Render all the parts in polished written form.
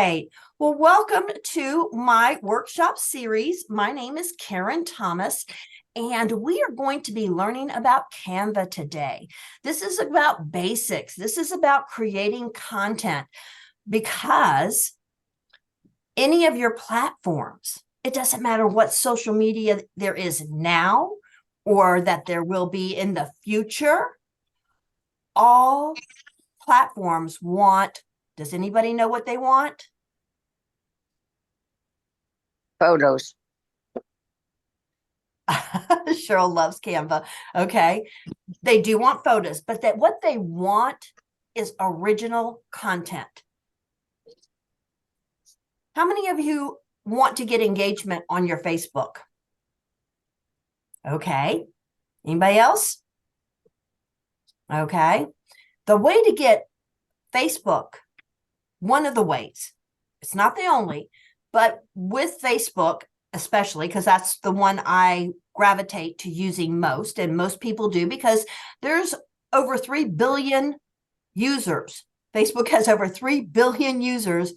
right. Well, welcome to my workshop series. My name is Karen Thomas, and we are going to be learning about Canva today. This is about basics. This is about creating content because any of your platforms, it doesn't matter what social media there is now or that there will be in the future, all platforms want, does anybody know what they want? Photos. Cheryl loves Canva. Okay. They do want photos, but that what they want is original content. How many of you want to get engagement on your Facebook? Okay. Anybody else? Okay. The way to get Facebook, one of the ways, it's not the only, but with Facebook, especially because that's the one I gravitate to using most, and most people do because there's over 3 billion users. Facebook has over 3 billion users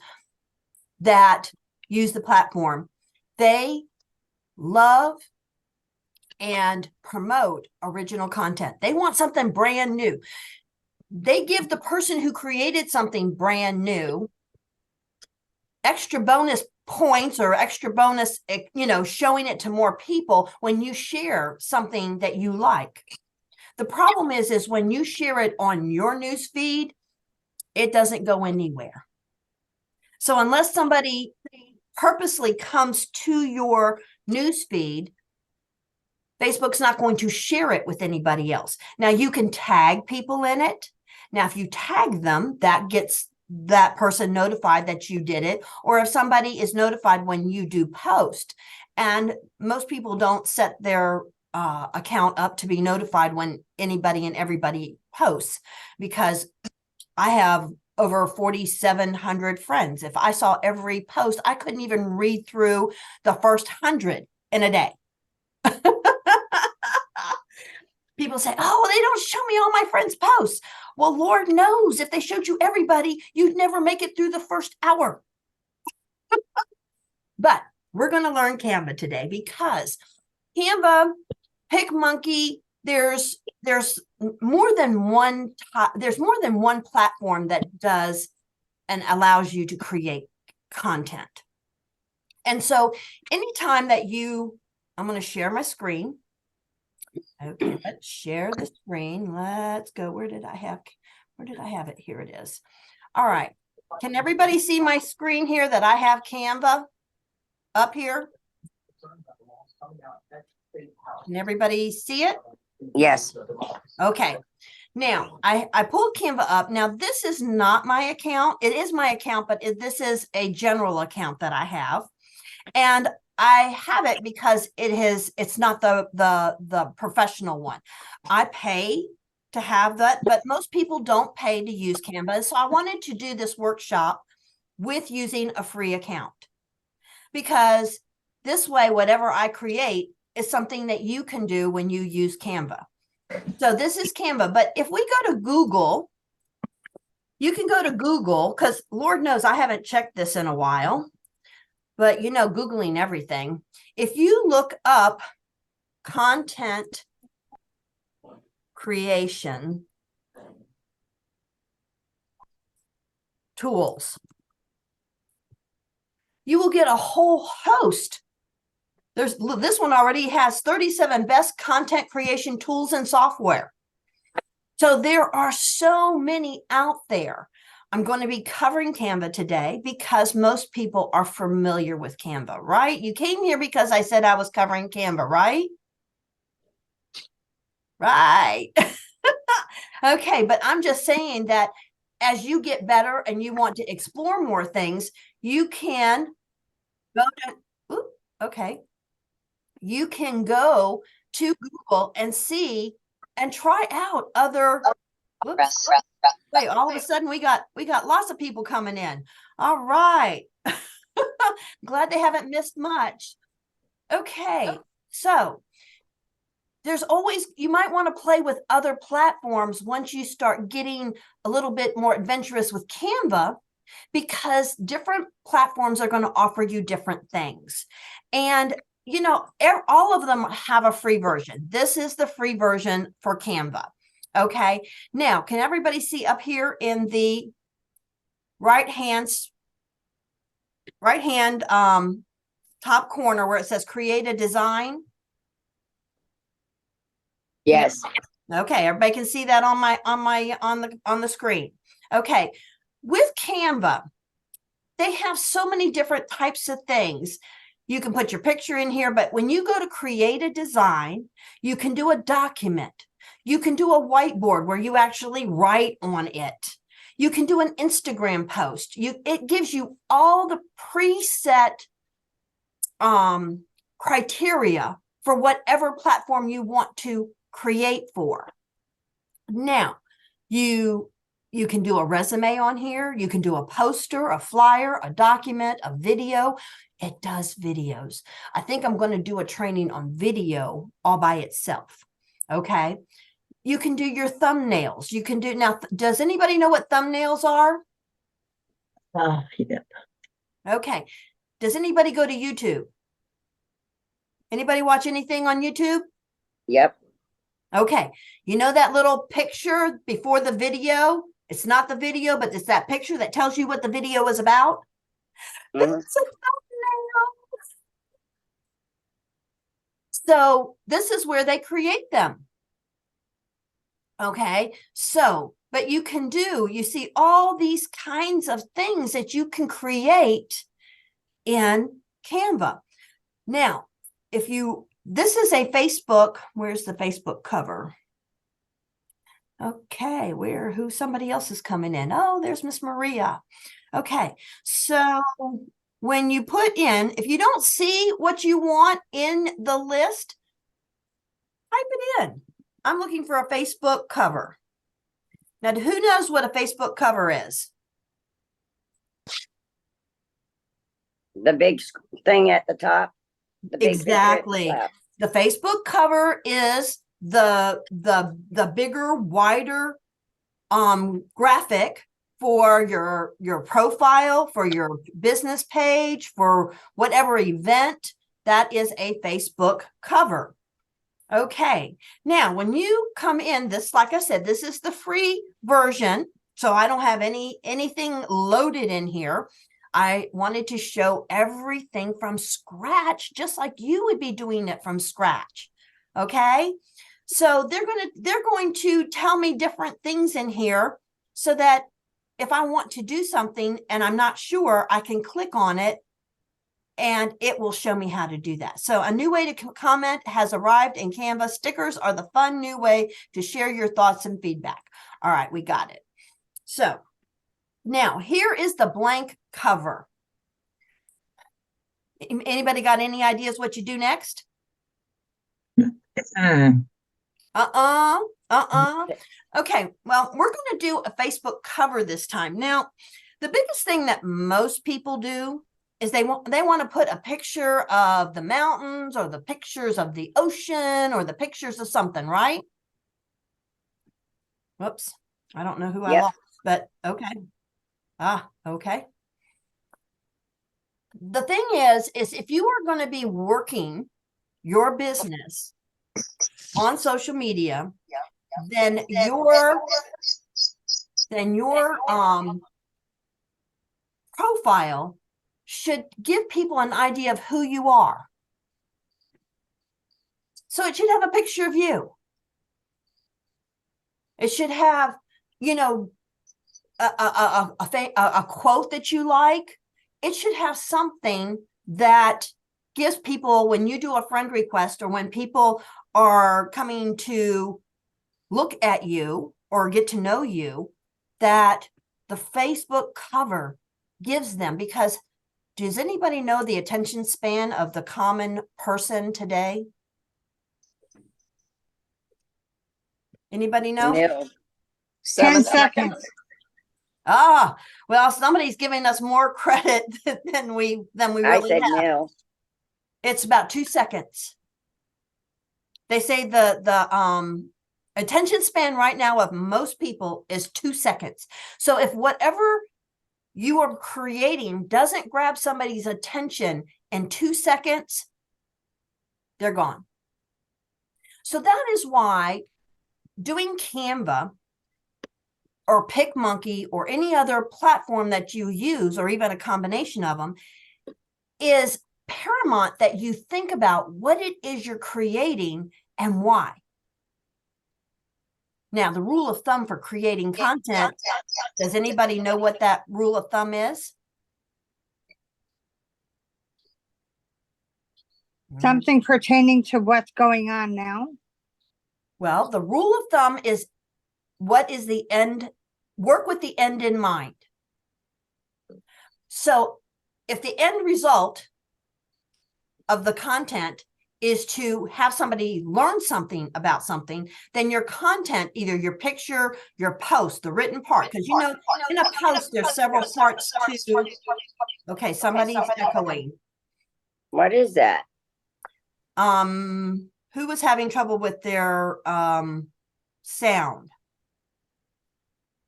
that use the platform. They love and promote original content. They want something brand new. They give the person who created something brand new extra bonus points or extra bonus, showing it to more people when you share something that you like. The problem is when you share it on your news feed, it doesn't go anywhere. So unless somebody purposely comes to your news feed, Facebook's not going to share it with anybody else. Now you can tag people in it. Now, if you tag them, that gets that person notified that you did it, or if somebody is notified when you do post. And most people don't set their account up to be notified when anybody and everybody posts, because I have over 4,700 friends. If I saw every post, I couldn't even read through the first 100 in a day. People say, oh, well, they don't show me all my friends' posts. Well, Lord knows if they showed you everybody, you'd never make it through the first hour. But we're going to learn Canva today because Canva, PicMonkey, there's more than one platform that does and allows you to create content. And so anytime that I'm going to share my screen. Okay, let's share the screen. Let's go. Where did I have it? Here it is. All right. Can everybody see my screen here that I have Canva up here? Can everybody see it? Yes. Okay. Now, I pulled Canva up. Now, this is not my account. It is my account, but this is a general account that I have. And I have it because it's not the professional one. I pay to have that, but most people don't pay to use Canva. So I wanted to do this workshop with using a free account, because this way, whatever I create is something that you can do when you use Canva. So this is Canva, but if we go to Google, you can go to Google, because Lord knows I haven't checked this in a while. But, Googling everything. If you look up content creation tools, you will get a whole host. This one already has 37 best content creation tools and software. So there are so many out there. I'm going to be covering Canva today because most people are familiar with Canva, right? You came here because I said I was covering Canva, right? Right. Okay, but I'm just saying that as you get better and you want to explore more things, you can go You can go to Google and see and try out other. Whoops. Wait, all of a sudden we got lots of people coming in. All right. Glad they haven't missed much. Okay. So you might want to play with other platforms once you start getting a little bit more adventurous with Canva, because different platforms are going to offer you different things. And, you know, all of them have a free version. This is the free version for Canva. Okay. Now, can everybody see up here in the right hand top corner where it says create a design? Yes. Okay, everybody can see that on the screen. Okay, with Canva, they have so many different types of things. You can put your picture in here, but when you go to create a design, you can do a document. You can do a whiteboard where you actually write on it. You can do an Instagram post. It gives you all the preset criteria for whatever platform you want to create for. Now, you can do a resume on here. You can do a poster, a flyer, a document, a video. It does videos. I think I'm going to do a training on video all by itself. Okay. You can do your thumbnails. You can do now. Does anybody know what thumbnails are? Yeah. Okay. Does anybody go to YouTube? Anybody watch anything on YouTube? Yep. Okay. You know that little picture before the video? It's not the video, but it's that picture that tells you what the video is about. Mhm. That's a thumbnail. So this is where they create them. Okay. So, but you see all these kinds of things that you can create in Canva. Now, this is a Facebook, where's the Facebook cover? Okay, somebody else is coming in. Oh, there's Miss Maria. Okay, so when you put in, if you don't see what you want in the list, type it in. I'm looking for a Facebook cover. Now, who knows what a Facebook cover is? The big thing at the top. The big Exactly. The Facebook cover is the bigger, wider graphic for your profile, for your business page, for whatever event. That is a Facebook cover. Okay. Now, when you come in, this, like I said, this is the free version. So I don't have anything loaded in here. I wanted to show everything from scratch, just like you would be doing it from scratch. Okay. So they're going to tell me different things in here so that if I want to do something and I'm not sure, I can click on it and it will show me how to do that. So a new way to comment has arrived in Canva. Stickers are the fun new way to share your thoughts and feedback. All right, we got it. So now here is the blank cover. Anybody got any ideas what you do next? Mm. Okay, well, we're going to do a Facebook cover this time. Now, the biggest thing that most people do is they want to put a picture of the mountains or the pictures of the ocean or the pictures of something, right? Whoops, I don't know who I lost, but okay. Okay. The thing is if you are going to be working your business on social media, then your profile should give people an idea of who you are. So it should have a picture of you. It should have, you know, a quote that you like. It should have something that gives people, when you do a friend request or when people are coming to look at you or get to know you, that the Facebook cover gives them. Because does anybody know the attention span of the common person today? Anybody know? No. 10 seconds. Well, somebody's giving us more credit than we really I said have. no. It's about 2 seconds. They say the attention span right now of most people is 2 seconds. So if whatever you are creating doesn't grab somebody's attention in 2 seconds, they're gone. So that is why doing Canva or PicMonkey or any other platform that you use, or even a combination of them, is paramount that you think about what it is you're creating and why. Now, the rule of thumb for creating content, does anybody know what that rule of thumb is? Something pertaining to what's going on now. Well, the rule of thumb is what is the end, work with the end in mind. So if the end result of the content is to have somebody learn something about something, then your content, either your picture, your post, the written part, because you know, in a post, there's several parts to, okay, somebody's echoing. What is that? Who was having trouble with their sound?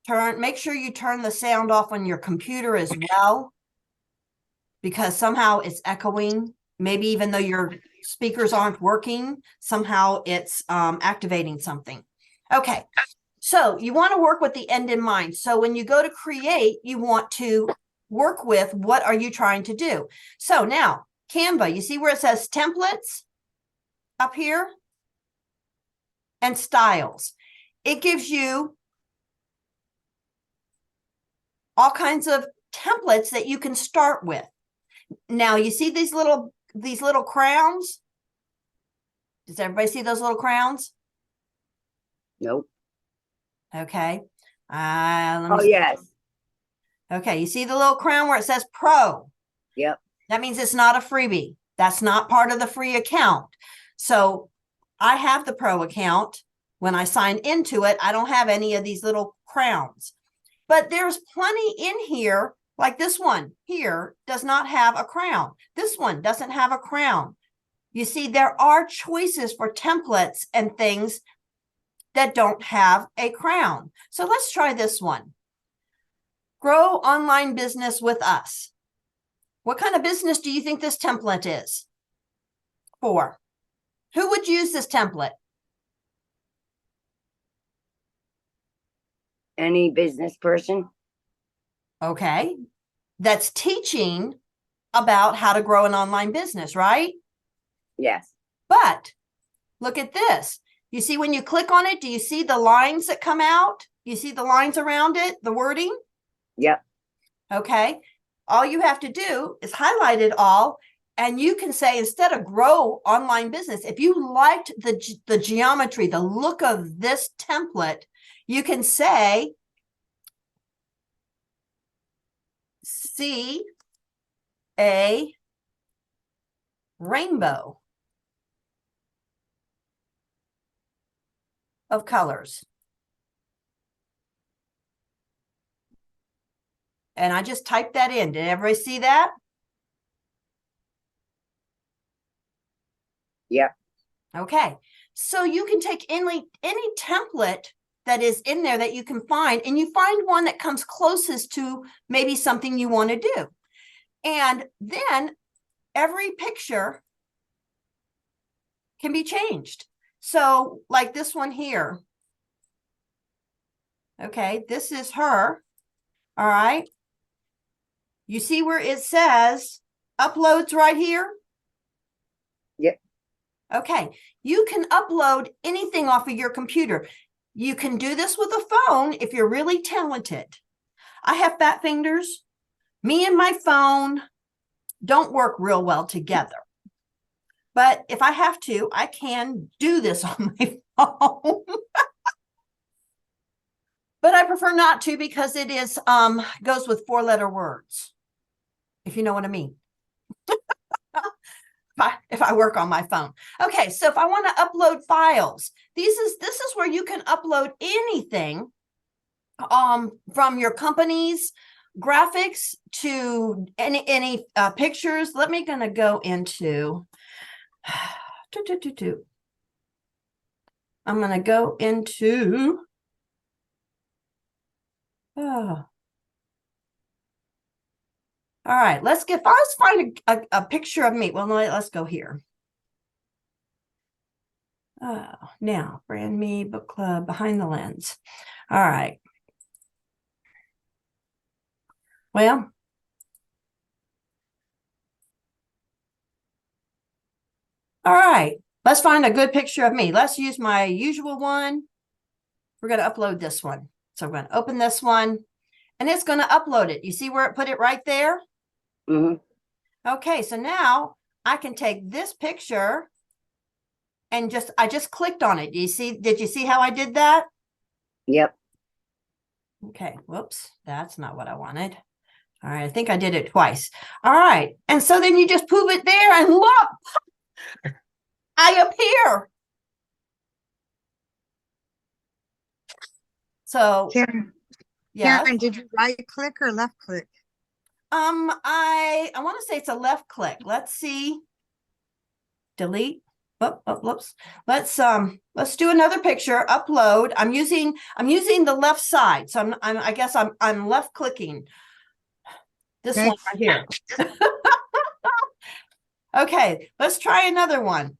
Make sure you turn the sound off on your computer as well, because somehow it's echoing. Maybe even though your speakers aren't working, somehow it's activating something. Okay, so you want to work with the end in mind. So when you go to create, you want to work with what are you trying to do. So now Canva, you see where it says templates up here and styles. It gives you all kinds of templates that you can start with. Now you see these little crowns? Does everybody see those little crowns? Nope. Okay. Oh, yes. Okay, you see the little crown where it says Pro? Yep. That means it's not a freebie. That's not part of the free account. So I have the Pro account. When I sign into it, I don't have any of these little crowns. But there's plenty in here, like this one here does not have a crown. This one doesn't have a crown. You see, there are choices for templates and things that don't have a crown. So let's try this one. Grow online business with us. What kind of business do you think this template is for? Who would use this template? Any business person? Okay. That's teaching about how to grow an online business, right? Yes. But look at this. You see, when you click on it, do you see the lines that come out? You see the lines around it, the wording? Yep. Okay. All you have to do is highlight it all. And you can say, instead of grow online business, if you liked the geometry, the look of this template, you can say, see a rainbow of colors. And I just typed that in. Did everybody see that? Yep. Okay. So you can take any template that is in there that you can find, and you find one that comes closest to maybe something you want to do. And then every picture can be changed. So like this one here. Okay, this is her. All right. You see where it says uploads right here? Yep. Okay, you can upload anything off of your computer. You can do this with a phone if you're really talented. I have fat fingers. Me and my phone don't work real well together. But if I have to, I can do this on my phone. But I prefer not to, because it is goes with 4-letter words, if you know what I mean. If I work on my phone. Okay, so if I want to upload files, this is where you can upload anything from your company's graphics to any pictures. Let me gonna go into I'm gonna go into All right, let's find a picture of me. Well, let's go here. Now, brand me, book club, behind the lens. All right. Well, all right. Let's find a good picture of me. Let's use my usual one. We're going to upload this one. So we're going to open this one and it's going to upload it. You see where it put it right there? Mhm. Okay, so now I can take this picture and I just clicked on it. Did you see how I did that? Yep. Okay, whoops, that's not what I wanted. All right, I think I did it twice. All right, and so then you just move it there and look, I appear. So, Karen, yes. Karen, did you right click or left click? I want to say it's a left click. Let's see. Delete. Whoops. Let's do another picture. Upload. I'm using the left side. So I guess I'm left clicking. This Okay. one right here. Okay, let's try another one.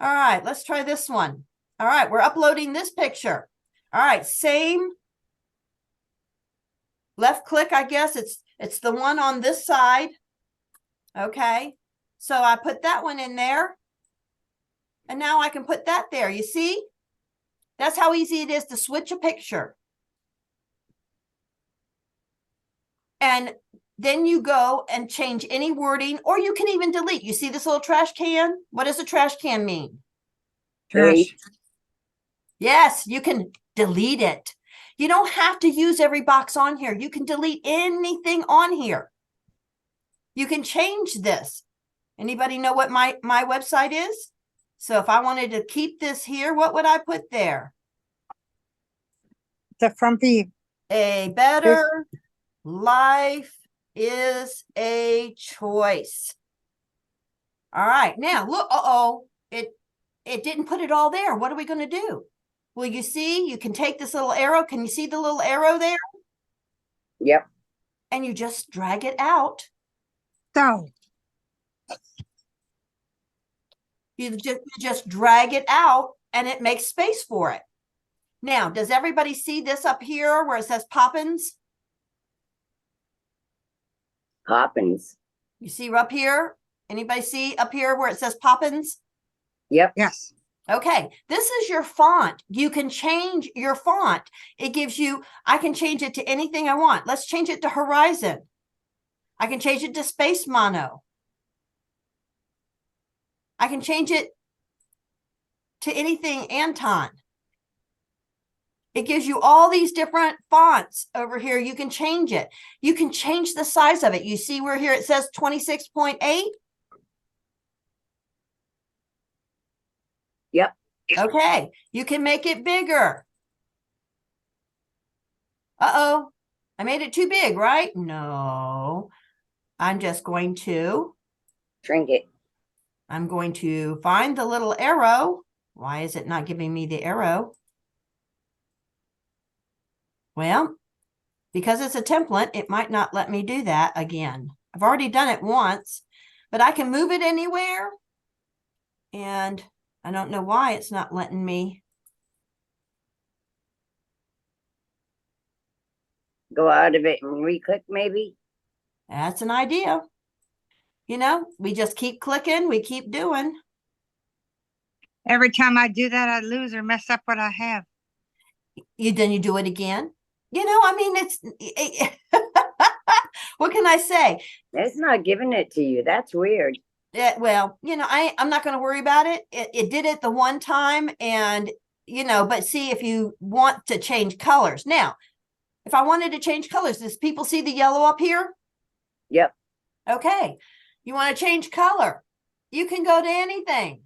All right, let's try this one. All right, we're uploading this picture. All right, same left click, I guess it's the one on this side. Okay, so I put that one in there and now I can put that there. You see, that's how easy it is to switch a picture. And then you go and change any wording, or you can even delete. You see this little trash can? What does a trash can mean? Trash. Yes, you can delete it. You don't have to use every box on here. You can delete anything on here. You can change this. Anybody know what my website is? So if I wanted to keep this here, what would I put there? The frumpy. A better life is a choice. All right, now look, it didn't put it all there. What are we going to do? Well, you see, you can take this little arrow. Can you see the little arrow there? Yep. And you just drag it out. So, You just drag it out and it makes space for it. Now, does everybody see this up here where it says Poppins? Poppins. You see up here? Anybody see up here where it says Poppins? Yep. yes. Okay, this is your font. You can change your font. It gives you, I can change it to anything I want. Let's change it to Horizon. I can change it to Space Mono. I can change it to anything Anton. It gives you all these different fonts over here. You can change it. You can change the size of it. You see where here it says 26.8? Yep. Okay, you can make it bigger. Uh-oh, I made it too big, right? No, I'm just going to, Shrink it. I'm going to find the little arrow. Why is it not giving me the arrow? Well, because it's a template, it might not let me do that again. I've already done it once, but I can move it anywhere. And I don't know why it's not letting me. Go out of it and re-click maybe. That's an idea. You know, we just keep clicking, we keep doing. Every time I do that, I lose or mess up what I have. Then you do it again. You know, I mean, what can I say? It's not giving it to you. That's weird. Well, you know, I'm not going to worry about it. It did it the one time and, you know, but see if you want to change colors. Now, if I wanted to change colors, does people see the yellow up here? Yep. Okay. You want to change color? You can go to anything.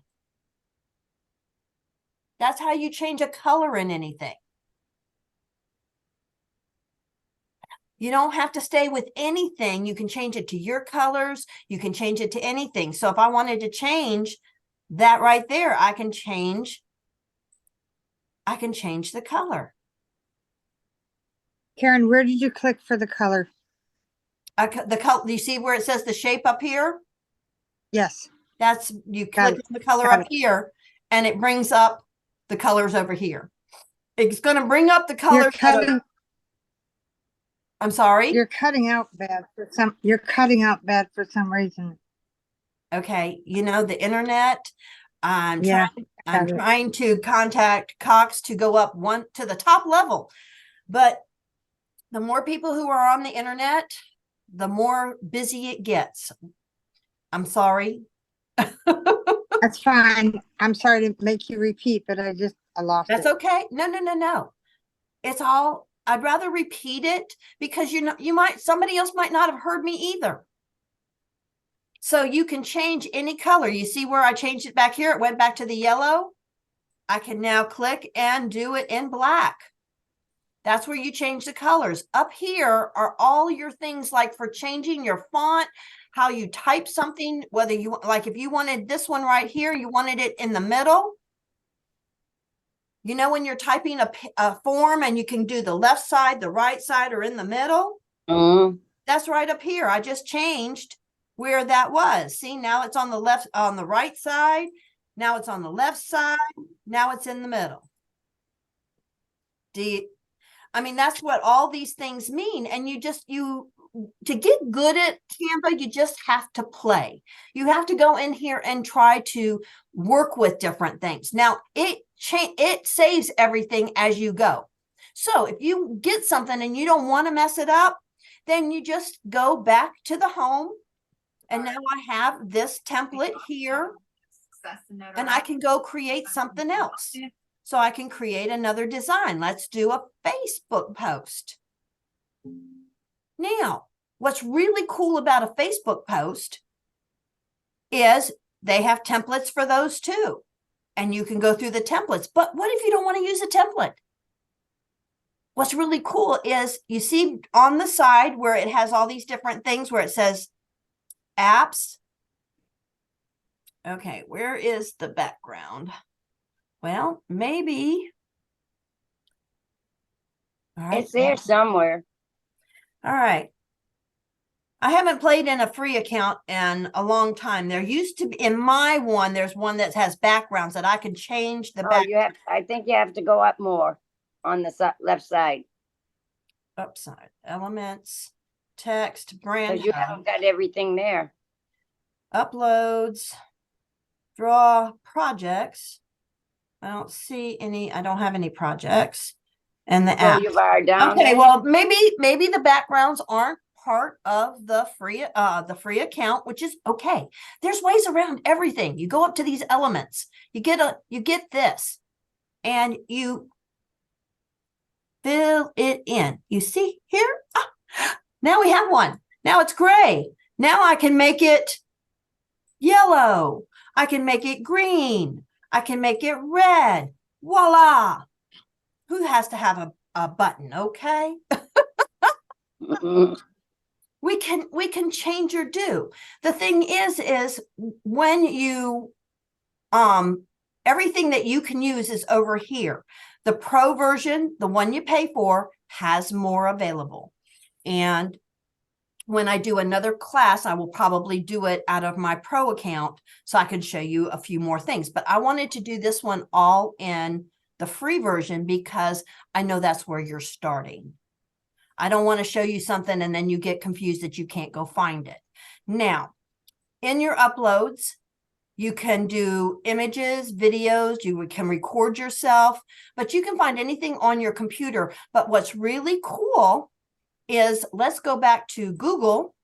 That's how you change a color in anything. You don't have to stay with anything. You can change it to your colors. You can change it to anything. So if I wanted to change that right there, I can change the color. Karen, where did you click for the color? The color, do you see where it says the shape up here? Yes, That's, you Got click it. on the color Got up it. here and it brings up the colors over here. It's going to bring up the You're colors that are, cutting, I'm sorry. you're cutting out bad for some, you're cutting out bad for some reason. Okay, you know, the internet. I'm Yeah, I'm got it. trying to contact Cox to go up one to the top level. But the more people who are on the internet, the more busy it gets. I'm sorry. That's fine. I'm sorry to make you repeat, but I lost That's it. okay. No, no, no, no. It's all, I'd rather repeat it because somebody else might not have heard me either. So you can change any color. You see where I changed it back here? It went back to the yellow. I can now click and do it in black. That's where you change the colors. Up here are all your things like for changing your font, how you type something, whether you like, if you wanted this one right here, you wanted it in the middle. You know, when you're typing a form and you can do the left side, the right side, or in the middle, that's right up here. I just changed where that was. See, now it's on the left, on the right side. Now it's on the left side. Now it's in the middle. I mean, that's what all these things mean. And to get good at Canva, you just have to play. You have to go in here and try to work with different things. Now, it saves everything as you go. So if you get something and you don't want to mess it up, then you just go back to the home. And now I have this template here, and I can go create something else. So I can create another design. Let's do a Facebook post. Now, what's really cool about a Facebook post is they have templates for those too. And you can go through the templates. But what if you don't want to use a template? What's really cool is you see on the side where it has all these different things where it says apps. Okay, where is the background? Well, maybe. All right. It's there somewhere. All right. I haven't played in a free account in a long time. There used to be, in my one, there's one that has backgrounds that I can change the back. I think you have to go up more on the left side. Upside, elements, text, brand, Because you haven't got everything there. uploads, draw, projects. I don't see any, I don't have any projects. And the Scroll app. your bar down. Okay, then. well, maybe the backgrounds aren't part of the free account, which is okay. There's ways around everything. You go up to these elements, you get this, and you fill it in. You see here? Now we have one. Now it's gray. Now I can make it yellow. I can make it green. I can make it red. Voila. Who has to have a button? Okay. We can change or do. The thing is when you everything that you can use is over here. The pro version, the one you pay for, has more available. And when I do another class, I will probably do it out of my pro account so I can show you a few more things. But I wanted to do this one all in the free version because I know that's where you're starting. I don't want to show you something and then you get confused that you can't go find it. Now, in your uploads, you can do images, videos, you can record yourself, but you can find anything on your computer. But what's really cool is, let's go back to Google,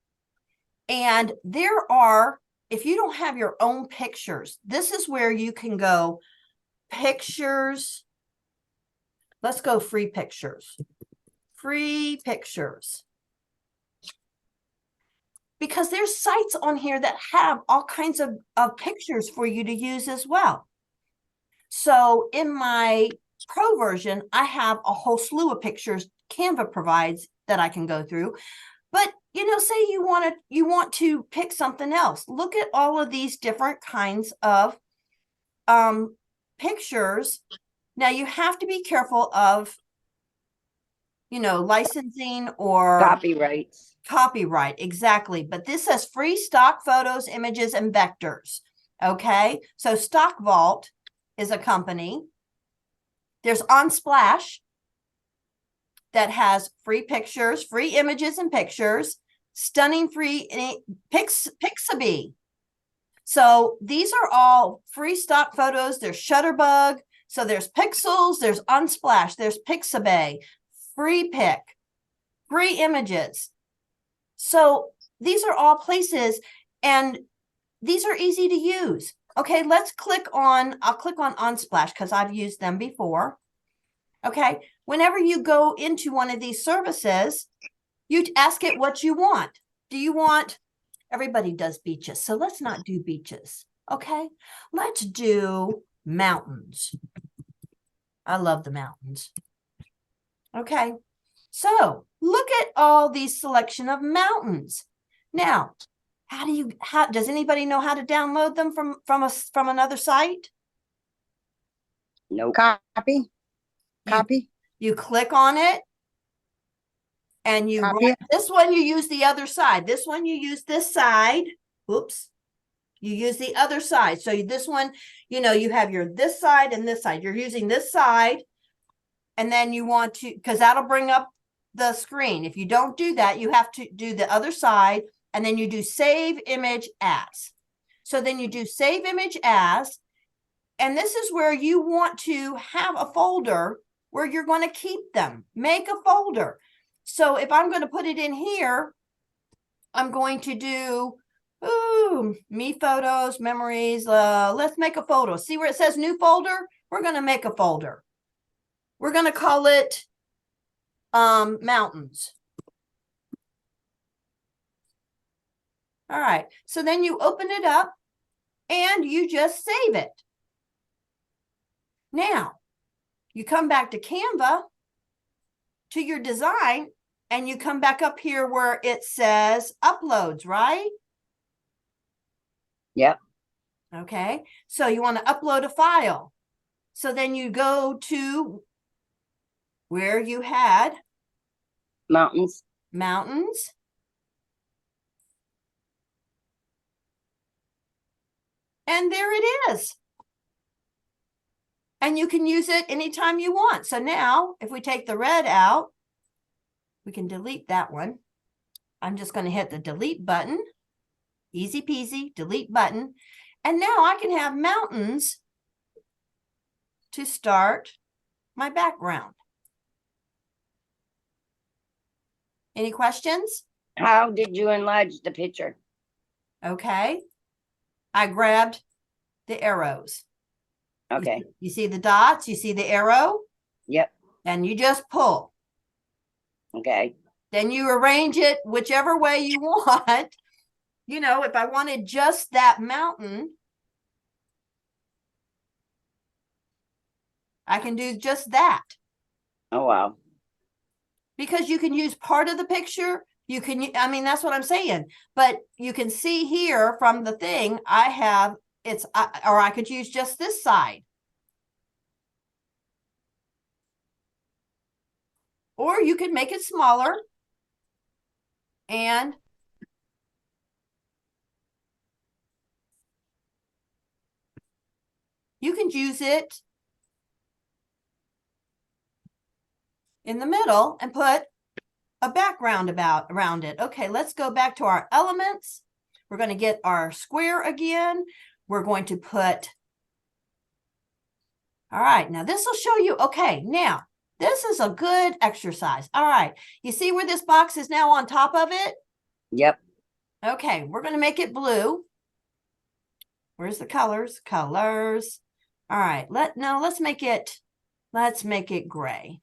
and there are, if you don't have your own pictures, this is where you can go pictures. Let's go free pictures. Free pictures. Because there's sites on here that have all kinds of pictures for you to use as well. So in my pro version, I have a whole slew of pictures Canva provides that I can go through. But, you know, say you want to pick something else. Look at all of these different kinds of pictures. Now you have to be careful of, you know, licensing or Copyrights. Copyright, exactly. But this says free stock photos, images, and vectors. Okay, so Stock Vault is a company. There's Unsplash that has free pictures, free images and pictures, stunning free Pixabay. So these are all free stock photos. There's Shutterbug. So there's Pixels, there's Unsplash, there's Pixabay, Free Pick, free images. So these are all places, and these are easy to use. Okay, let's click on, I'll click on Unsplash because I've used them before. Okay, whenever you go into one of these services, you ask it what you want. Do you want, everybody does beaches, so let's not do beaches. Okay, let's do mountains. I love the mountains. Okay, so look at all these selection of mountains. Now, how does anybody know how to download them from another site? Nope. Copy. Copy. You click on it and you Copy. this one you use the other side. This one you use this side. Oops. You use the other side. So this one, you know, you have your this side and this side. You're using this side, and then you want to, because that'll bring up the screen. If you don't do that, you have to do the other side, and then you do save image as. So then you do save image as, and this is where you want to have a folder where you're going to keep them. Make a folder. So if I'm going to put it in here, I'm going to do, me photos, memories. Let's make a photo. See where it says new folder? We're going to make a folder. We're going to call it mountains. All right. So then you open it up and you just save it. Now, you come back to Canva, to your design, and you come back up here where it says uploads, right? Yep. Okay. So you want to upload a file. So then you go to where you had Mountains. mountains. And there it is. And you can use it anytime you want. So now if we take the red out, we can delete that one. I'm just going to hit the delete button. Easy peasy, delete button. And now I can have mountains to start my background. Any questions? How did you enlarge the picture? Okay. I grabbed the arrows. Okay. You see the dots, you see the arrow, Yep. and you just pull. Okay. Then you arrange it whichever way you want. You know, if I wanted just that mountain, I can do just that. Oh, wow. Because you can use part of the picture. You can, I mean, that's what I'm saying. But you can see here from the thing, I have, it's, or I could use just this side. Or you can make it smaller. And you can use it in the middle and put a background around it. Okay, let's go back to our elements. We're going to get our square again. We're going to put, all right, now this will show you, okay, now this is a good exercise. All right, you see where this box is now on top of it? Yep. Okay, we're going to make it blue. Where's the colors? Colors. All right, let's make it gray.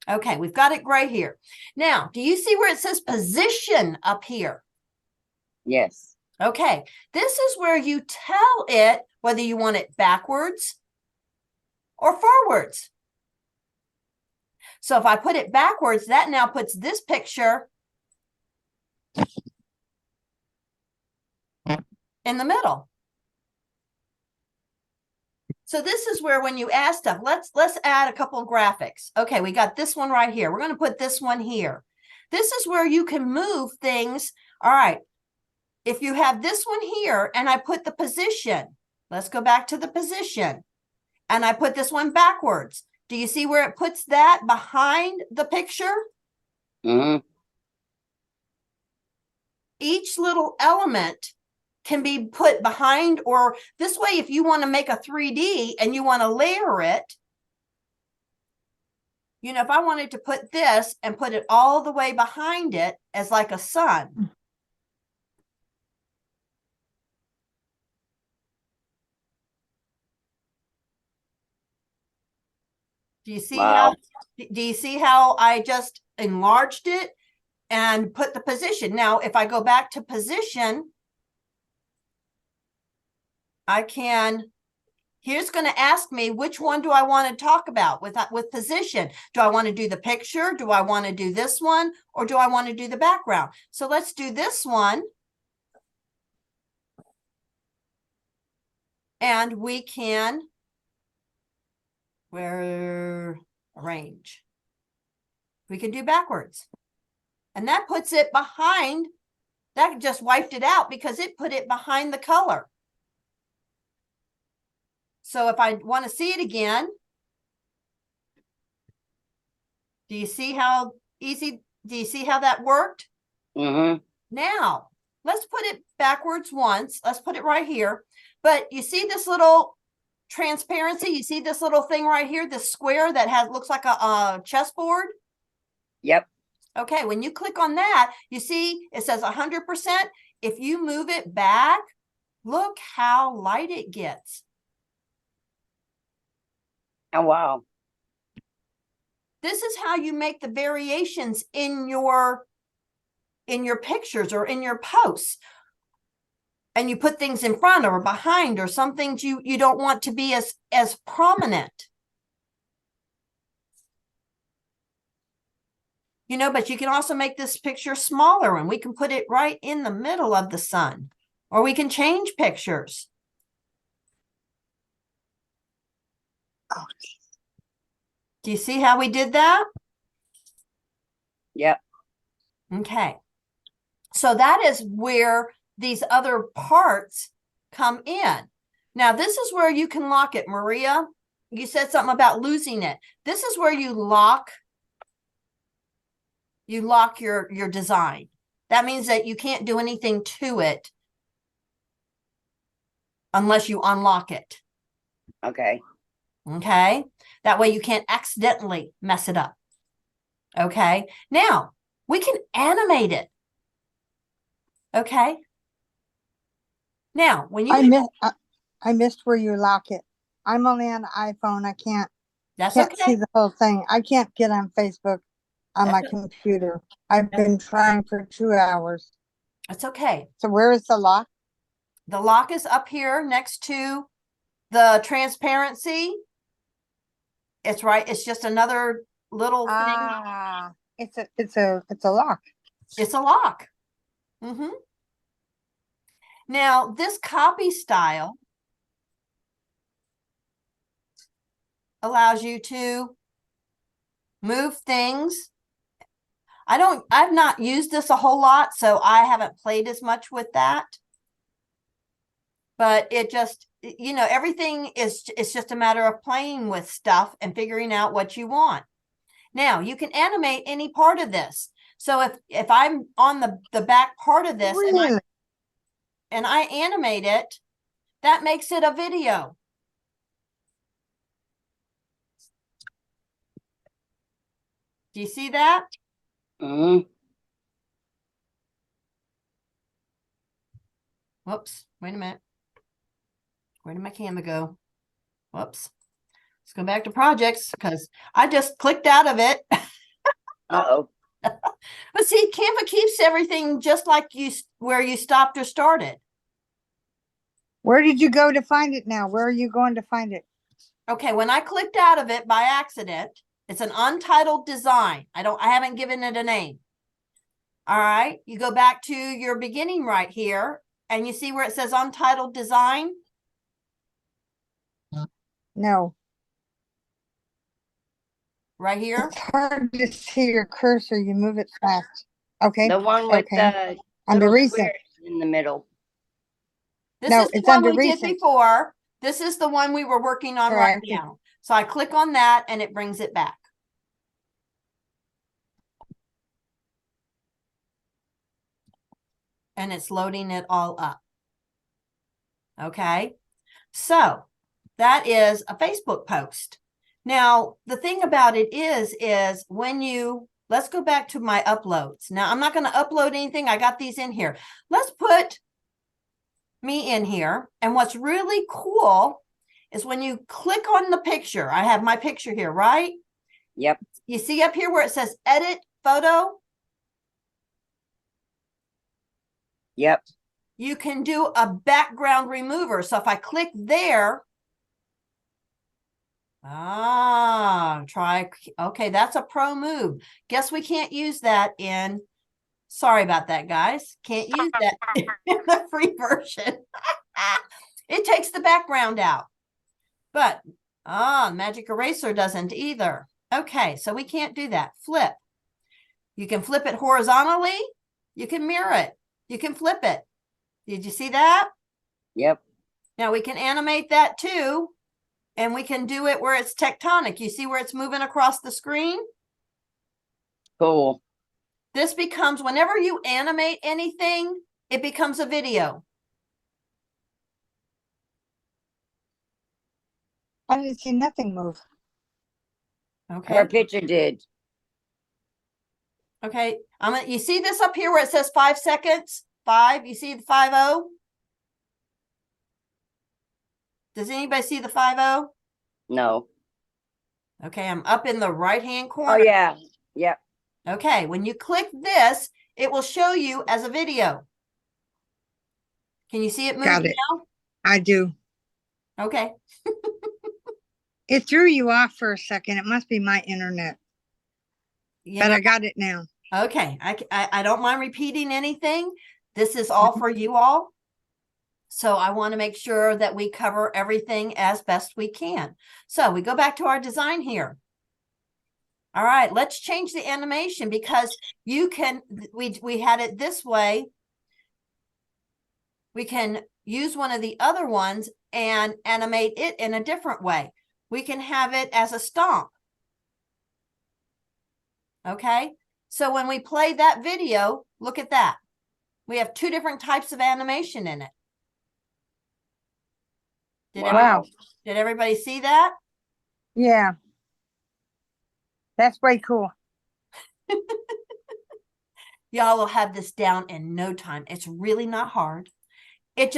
Okay, we've got it gray here. Now, do you see where it says position up here? Yes. Okay, this is where you tell it whether you want it backwards or forwards. So if I put it backwards, that now puts this picture in the middle. So this is where when you add stuff, let's add a couple of graphics. Okay, we got this one right here. We're going to put this one here. This is where you can move things. All right. If you have this one here and I put the position, let's go back to the position, and I put this one backwards. Do you see where it puts that behind the picture? Mm-hmm. Each little element can be put behind, or this way, if you want to make a 3D and you want to layer it, you know, if I wanted to put this and put it all the way behind it as like a sun. Do you see Wow. do you see how I just enlarged it and put the position? Now, if I go back to position, I can, here's going to ask me, which one do I want to talk about with position? Do I want to do the picture? Do I want to do this one? Or do I want to do the background? So let's do this one. And we can, where arrange. We can do backwards. And that puts it behind, that just wiped it out because it put it behind the color. So if I want to see it again, do you see how easy, do you see how that worked? Mm-hmm. Now, let's put it backwards once. Let's put it right here. But you see this little transparency? You see this little thing right here, this square that has looks like a chessboard? Yep. Okay, when you click on that, you see it says 100%. If you move it back, look how light it gets. Oh, wow. This is how you make the variations in your pictures or in your posts. And you put things in front or behind, or some things you don't want to be as prominent. You know, but you can also make this picture smaller, and we can put it right in the middle of the sun, or we can change pictures. Oh, Do you see how we did that? Yep. Okay. So that is where these other parts come in. Now, this is where you can lock it. Maria, you said something about losing it. This is where you lock your design. That means that you can't do anything to it unless you unlock it. Okay. Okay. That way you can't accidentally mess it up. Okay. Now we can animate it. Okay. Now, when you I missed where you lock it. I'm only on the iPhone. I can't that's see okay. the whole thing. I can't get on Facebook on my That's computer. I've been trying for 2 hours. That's okay. So where is the lock? The lock is up here next to the transparency. It's right. It's just another little thing. Ah, it's a lock. It's a lock. Mm-hmm. Now, this copy style allows you to move things. I've not used this a whole lot, so I haven't played as much with that. But it just, you know, everything it's just a matter of playing with stuff and figuring out what you want. Now, you can animate any part of this. So if I'm on the back part of this Really? and I animate it, that makes it a video. Do you see that? Mm-hmm. Whoops, wait a minute. Where did my Canva go? Whoops. Let's go back to projects because I just clicked out of it. Uh-oh. But see, Canva keeps everything just like where you stopped or started. Where did you go to find it now? Where are you going to find it? Okay, when I clicked out of it by accident, it's an untitled design. I haven't given it a name. All right, you go back to your beginning right here, and you see where it says untitled design? No. right here. It's hard to see your cursor. You move it fast. Okay. The one with Okay. the Under little recent. squares in the middle. This No, is the it's one under we did recent. before. This is the one we were working on right Correct. now. So I click on that and it brings it back. And it's loading it all up. Okay. So that is a Facebook post. Now, the thing about it is when you, let's go back to my uploads. Now, I'm not going to upload anything. I got these in here. Let's put me in here. And what's really cool is when you click on the picture, I have my picture here, right? Yep. You see up here where it says edit photo? Yep. You can do a background remover. So if I click there, okay, that's a pro move. Guess we can't use that in, sorry about that, guys. Can't use that in the free version. It takes the background out. But, Magic Eraser doesn't either. Okay, so we can't do that. Flip. You can flip it horizontally. You can mirror it. You can flip it. Did you see that? Yep. Now we can animate that too. And we can do it where it's tectonic. You see where it's moving across the screen? Cool. This becomes, whenever you animate anything, it becomes a video. I didn't see nothing move. Okay. Her picture did. Okay. You see this up here where it says 5 seconds? 5. You see the 5-0? Does anybody see the 5-0? No. Okay, I'm up in the right-hand Oh, corner. yeah. Yep. Okay, when you click this, it will show you as a video. Can you see it moving Got it. now? I do. Okay. It threw you off for a second. It must be my internet. But I got it now. Okay, I don't mind repeating anything. This is all for you all. So I want to make sure that we cover everything as best we can. So we go back to our design here. All right, let's change the animation because you can, we had it this way. We can use one of the other ones and animate it in a different way. We can have it as a stomp. Okay, so when we play that video, look at that. We have 2 different types of animation in it. Wow. Did everybody see that? Yeah. That's way cool. Y'all will have this down in no time. It's really not hard. It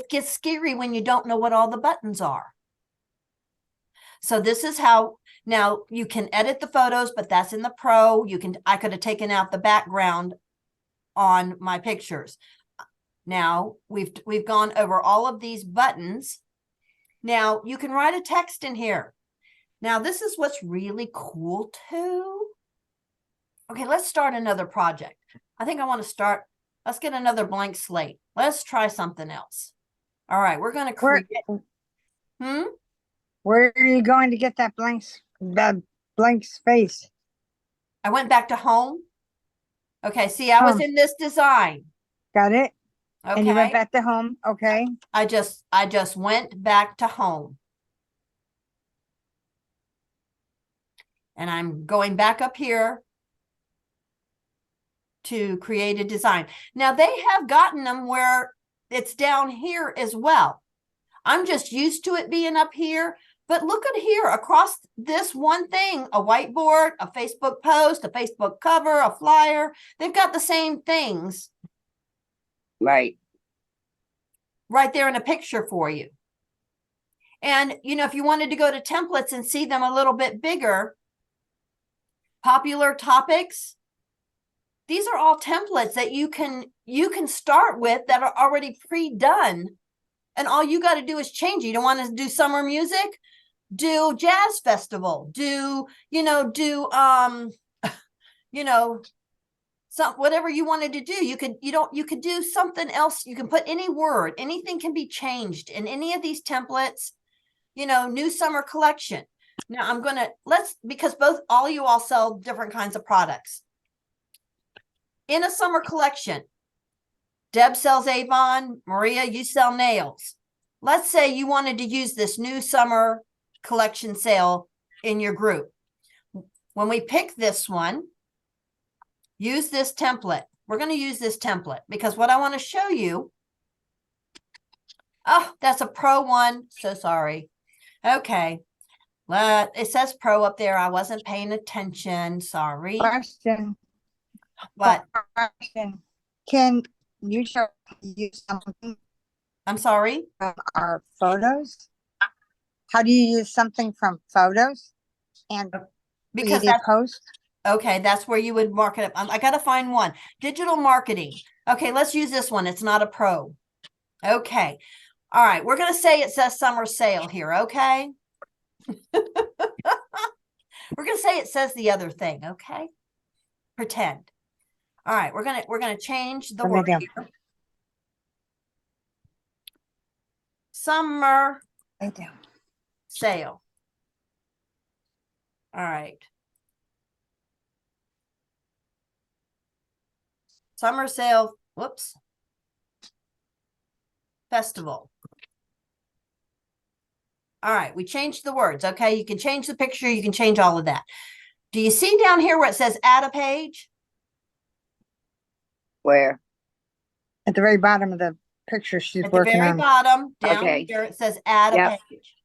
gets scary when you don't know what all the buttons are. So this is how, now you can edit the photos, but that's in the Pro. I could have taken out the background on my pictures. Now we've gone over all of these buttons. Now you can write a text in here. Now this is what's really cool too. Okay, let's start another project. I think I want to start, let's get another blank slate. Let's try something else. All right, we're going to create. Where are you going to get that blank space? I went back to home. Okay, see, I was in this design. Got it. Okay. And you went back to home. Okay. I just went back to home. And I'm going back up here to create a design. Now they have gotten them where it's down here as well. I'm just used to it being up here, but look at here across this one thing, a whiteboard, a Facebook post, a Facebook cover, a flyer. They've got the same things. Right. Right there in a picture for you. And, you know, if you wanted to go to templates and see them a little bit bigger, popular topics, these are all templates that you can start with that are already pre-done. And all you got to do is change it. You don't want to do summer music? Do jazz festival. Do whatever you wanted to do. You could do something else. You can put any word, anything can be changed in any of these templates, new summer collection. Now I'm gonna because all you all sell different kinds of products. In a summer collection, Deb sells Avon, Maria, you sell nails. Let's say you wanted to use this new summer collection sale in your group. When we pick this one, use this template. We're going to use this template because what I want to show you. Oh, that's a pro one. So sorry. Okay. It says pro up there. I wasn't paying attention. Sorry. Question. What? Question. Can you use something I'm sorry. from our photos? How do you use something from photos and Because create a post? okay, that's where you would mark it up. I got to find one. Digital marketing. Okay, let's use this one. It's not a pro. Okay. All right. We're going to say it says summer sale here. Okay. We're going to say it says the other thing. Okay. Pretend. All right. We're going to change the word here. Summer sale. All right. Summer sale. Whoops. Festival. All right, we changed the words. Okay, you can change the picture. You can change all of that. Do you see down here where it says add a page? Where? At the very bottom of the picture she's At the working very on. bottom, down Okay. here, it says add a Yep. page.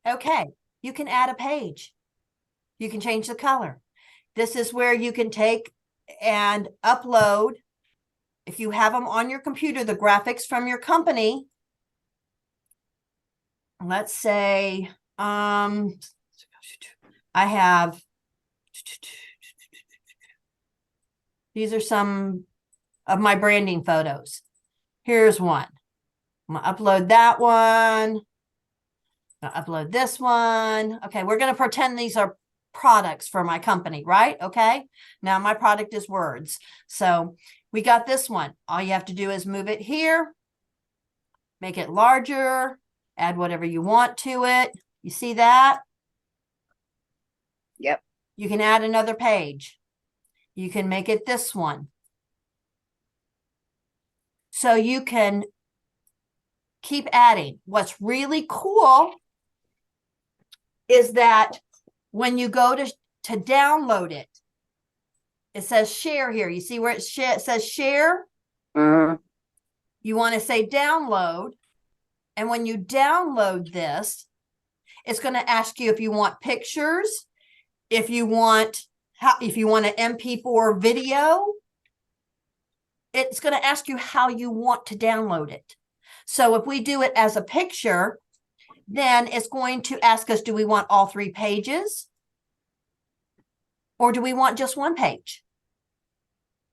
Okay, you can add a page. You can change the color. This is where you can take and upload, if you have them on your computer, the graphics from your company. Let's say I have, these are some of my branding photos. Here's one. I'm gonna upload that one. I'm gonna upload this one. Okay, we're gonna pretend these are products for my company, right? Okay, now my product is words. So we got this one. All you have to do is move it here, make it larger, add whatever you want to it. You see that? Yep. You can add another page. You can make it this one. So you can keep adding. What's really cool is that when you go to download it, it says share here. You see where it says share? Mm-hmm. You want to say download. And when you download this, it's going to ask you if you want pictures, if you want an MP4 video. It's going to ask you how you want to download it. So if we do it as a picture, then it's going to ask us, do we want all 3 pages? Or do we want just 1 page?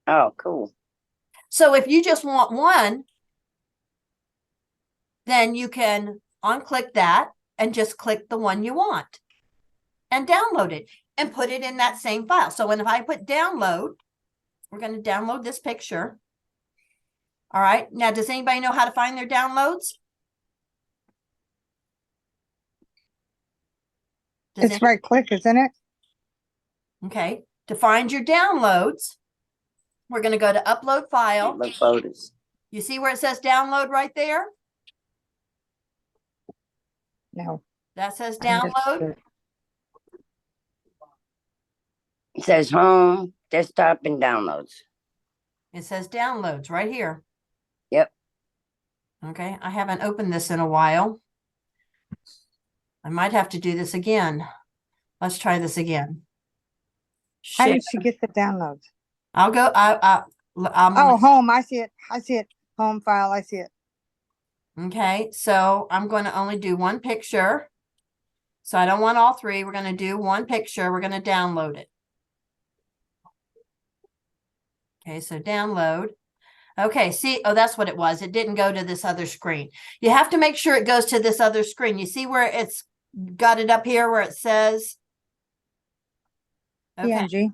Oh, cool. So if you just want one, then you can unclick that and just click the one you want and download it and put it in that same file. So when if I put download, we're going to download this picture. All right. Now, does anybody know how to find their downloads? It's right click, isn't it? Okay. To find your downloads, we're going to go to upload file. The photos. You see where it says download right there? No. That says I missed download. it. It says home, desktop, and downloads. It says downloads right here. Yep. Okay. I haven't opened this in a while. I might have to do this again. Let's try this again. How Share. did she get the downloads? I'll go. I'm Oh, home. I see it. I see it. Home file. I see it. okay. So I'm going to only do 1 picture. So I don't want all 3. We're going to do 1 picture. We're going to download it. Okay. So download. Okay. See, oh, that's what it was. It didn't go to this other screen. You have to make sure it goes to this other screen. You see where it's got it up here where it says. Okay. PNG.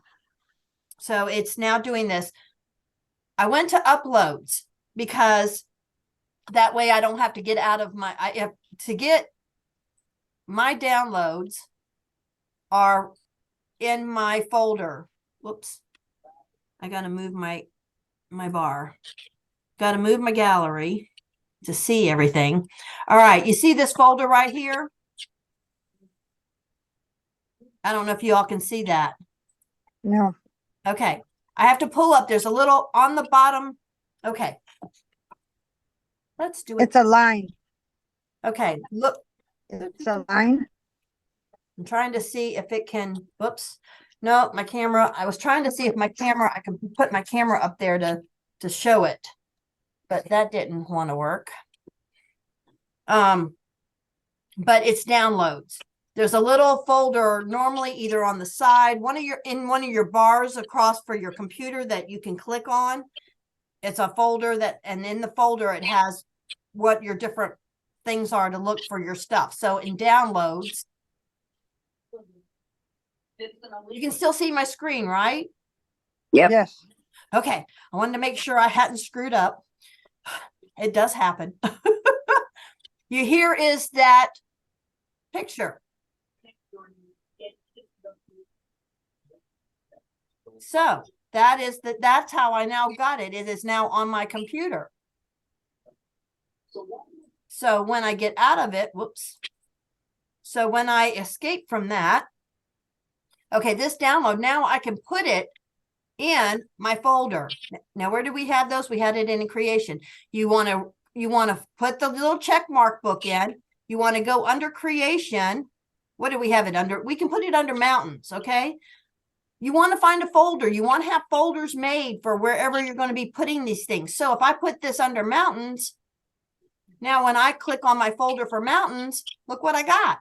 So it's now doing this. I went to uploads because that way I don't have to get out of my, I have to get my downloads. are in my folder. Whoops. I got to move my bar. Got to move my gallery to see everything. All right. You see this folder right here? I don't know if you all can see that. No, Okay. I have to pull up. There's a little on the bottom. Okay. Let's do it. it's a line. Okay. Look, It's a line. I'm trying to see if it can, whoops. No, my camera, I was trying to see if my camera, I could put my camera up there to show it, but that didn't want to work. But it's downloads. There's a little folder normally either on the side, one of your bars across for your computer that you can click on. It's a folder that, and in the folder, it has what your different things are to look for your stuff. So in downloads, you can still see my screen, right? Yep. Yes. Okay. I wanted to make sure I hadn't screwed up. It does happen. Here is that picture. So that's how I now got it. It is now on my computer. So when I get out of it, whoops. So when I escape from that, okay, this download, now I can put it in my folder. Now, where do we have those? We had it in creation. You want to put the little check mark book in. You want to go under creation. What do we have it under? We can put it under mountains. Okay. You want to find a folder. You want to have folders made for wherever you're going to be putting these things. So if I put this under mountains, now when I click on my folder for mountains, look what I got.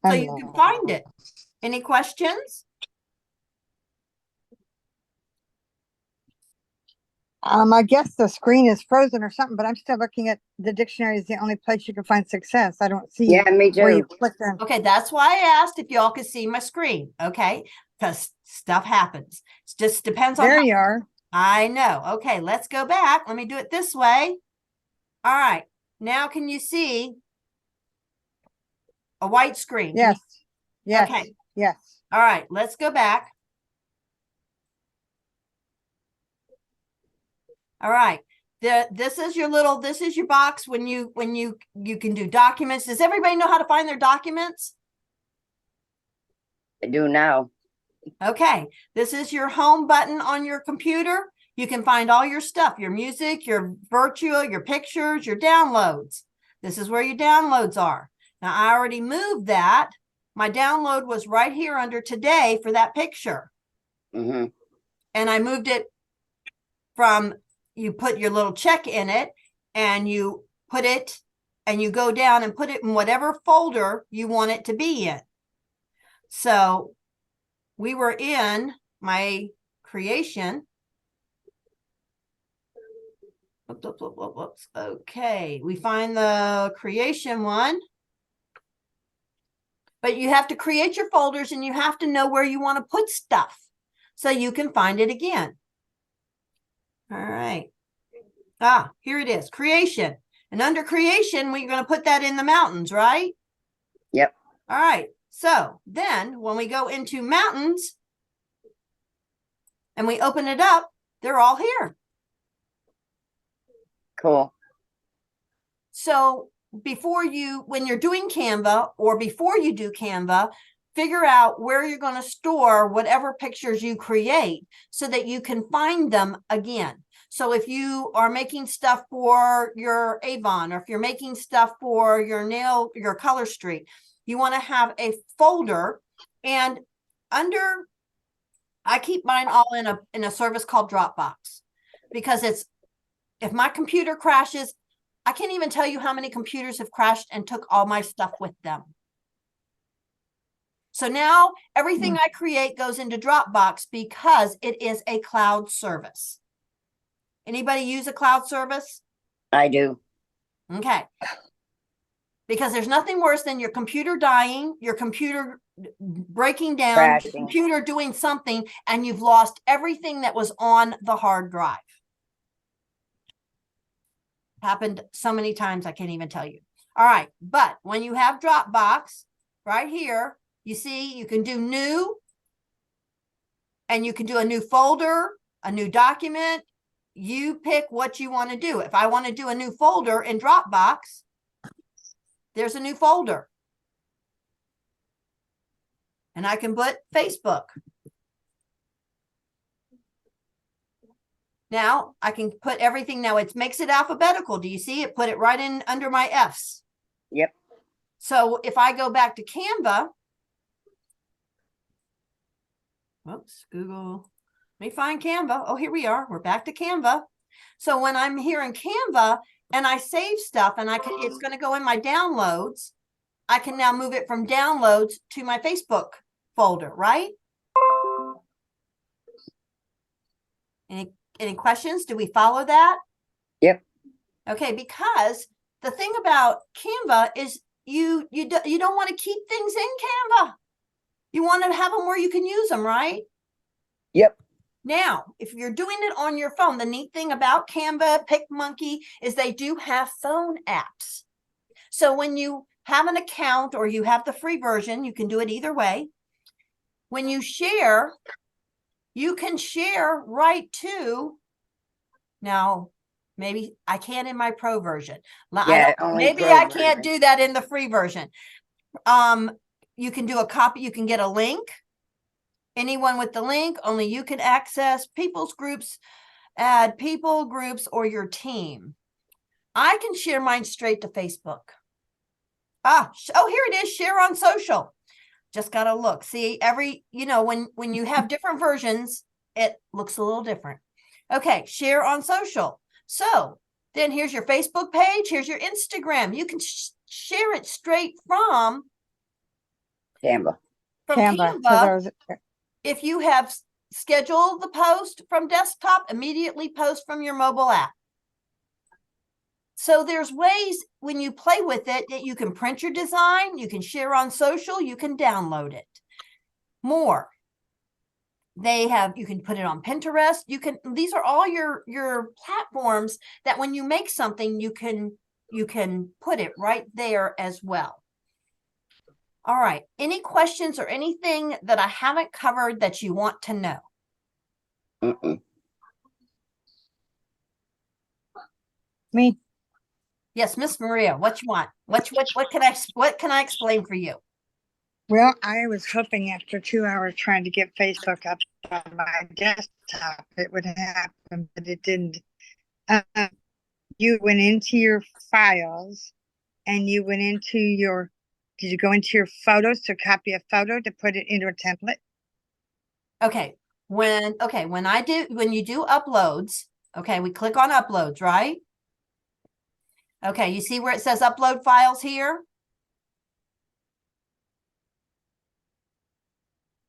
So you can find it. Any questions? I guess the screen is frozen or something, but I'm still looking at the dictionary is the only place you can find success. I don't see Yeah, me where you too. click on. Okay, that's why I asked if y'all could see my screen. Okay, because stuff happens. It just depends on There how you are. I know. Okay, let's go back. Let me do it this way. All right. Now can you see a white screen? Yes. Yes. Okay. Yes. All right, let's go back. All right. This is your box when you can do documents. Does everybody know how to find their documents? I do now. Okay. This is your home button on your computer. You can find all your stuff, your music, your virtual, your pictures, your downloads. This is where your downloads are. Now I already moved that. My download was right here under today for that picture. Mm-hmm. And I moved it from, you put your little check in it and you put it and you go down and put it in whatever folder you want it to be in. So we were in my creation. Whoops. Okay, we find the creation one. But you have to create your folders and you have to know where you want to put stuff so you can find it again. All right. Here it is, creation. And under creation, we're going to put that in the mountains, right? Yep. All right. So then when we go into mountains and we open it up, they're all here. Cool. So when you're doing Canva or before you do Canva, figure out where you're going to store whatever pictures you create so that you can find them again. So if you are making stuff for your Avon, or if you're making stuff for your color street, you want to have a folder, and I keep mine all in a service called Dropbox, because if my computer crashes, I can't even tell you how many computers have crashed and took all my stuff with them. So now everything I create goes into Dropbox because it is a cloud service. Anybody use a cloud service? I do. Okay. Because there's nothing worse than your computer dying, your computer breaking down, Crashing. your computer doing something, and you've lost everything that was on the hard drive. Happened so many times, I can't even tell you. All right. But when you have Dropbox right here, you see you can do new and you can do a new folder, a new document. You pick what you want to do. If I want to do a new folder in Dropbox, there's a new folder. And I can put Facebook. Now I can put everything. Now it makes it alphabetical. Do you see it? Put it right in under my F's. Yep. So if I go back to Canva, oops, Google, let me find Canva. Oh, here we are. We're back to Canva. So when I'm here in Canva and I save stuff and it's going to go in my downloads, I can now move it from downloads to my Facebook folder, right? Any questions? Do we follow that? Yep. Okay, because the thing about Canva is you don't want to keep things in Canva. You want to have them where you can use them, right? Yep. Now, if you're doing it on your phone, the neat thing about Canva, PicMonkey is they do have phone apps. So when you have an account or you have the free version, you can do it either way. When you share, you can share right to, now, maybe I can't in my pro version. Yeah, only Maybe pro I can't version. do that in the free version. You can do a copy, you can get a link. Anyone with the link, only you can access people's groups, add people, groups, or your team. I can share mine straight to Facebook. Oh, here it is, share on social. Just got to look. See, when you have different versions, it looks a little different. Okay, share on social. So then here's your Facebook page. Here's your Instagram. You can share it straight from Canva. Canva. Canva. If you have scheduled the post from desktop, immediately post from your mobile app. So there's ways when you play with it that you can print your design, you can share on social, you can download it. More. You can put it on Pinterest. These are all your platforms that when you make something, you can put it right there as well. All right. Any questions or anything that I haven't covered that you want to know? Me. Yes, Miss Maria, what you want? What can I explain for you? Well, I was hoping after 2 hours trying to get Facebook up on my desktop, it would happen, but it didn't. You went into your files and you went into did you go into your photos to copy a photo to put it into a template? Okay. When you do uploads, okay, we click on uploads, right? Okay, you see where it says upload files here?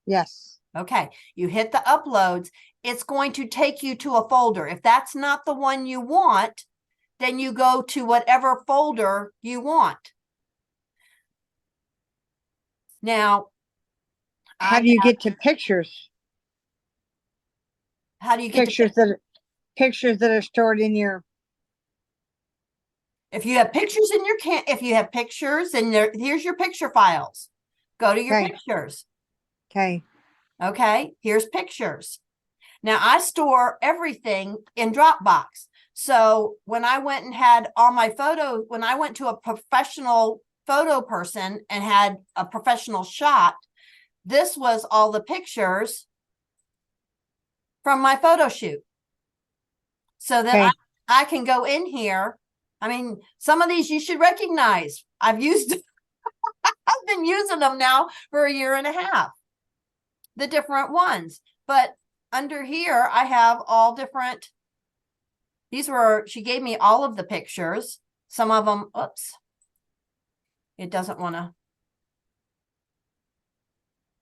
Yes. Okay, you hit the uploads. It's going to take you to a folder. If that's not the one you want, then you go to whatever folder you want. Now, how do you get to pictures? How do you get pictures that are stored in your? If you have pictures in your if you have pictures and here's your picture files. Go to your pictures. Okay. Okay, here's pictures. Now I store everything in Dropbox. So when I went and had all my photos, when I went to a professional photo person and had a professional shot, this was all the pictures from my photo shoot. So that I can go in here. I mean, some of these you should recognize. I've been using them now for 1.5 years, the different ones. But under here, I have all different. She gave me all of the pictures. Some of them, oops, it doesn't want to.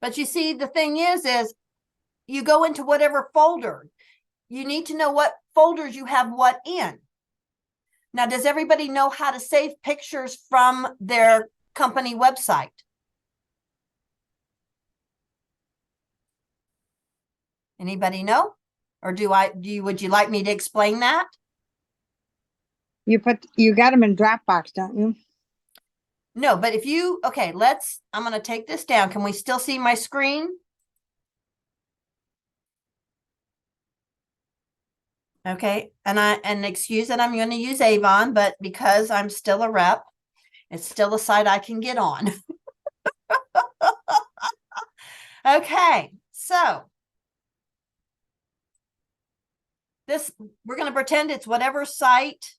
But you see, the thing is you go into whatever folder. You need to know what folders you have what in. Now, does everybody know how to save pictures from their company website? Anybody know? Or would you like me to explain that? You got them in Dropbox, don't you? No, but if you, okay, I'm going to take this down. Can we still see my screen? Okay, and excuse that I'm going to use Avon, but because I'm still a rep, it's still a site I can get on. Okay, so we're going to pretend it's whatever site.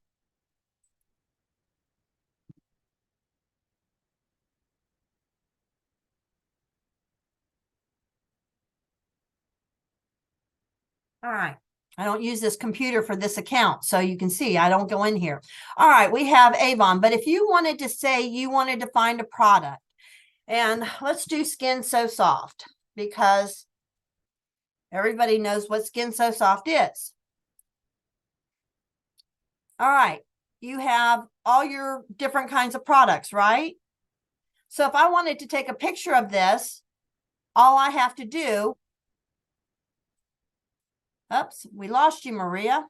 All right. I don't use this computer for this account, so you can see I don't go in here. All right, we have Avon, but if you wanted to say you wanted to find a product, and let's do Skin So Soft because everybody knows what Skin So Soft is. All right, you have all your different kinds of products, right? So if I wanted to take a picture of this, all I have to do, oops, we lost you, Maria.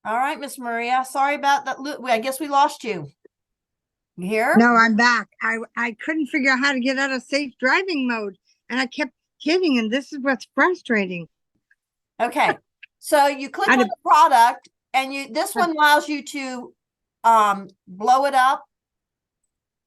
All right, Miss Maria, sorry about that. I guess we lost you. You here? No, I'm back. I couldn't figure out how to get out of safe driving mode, and I kept hitting, and this is what's frustrating. Okay, so you click I'd on have- the product, and this one allows you to blow it up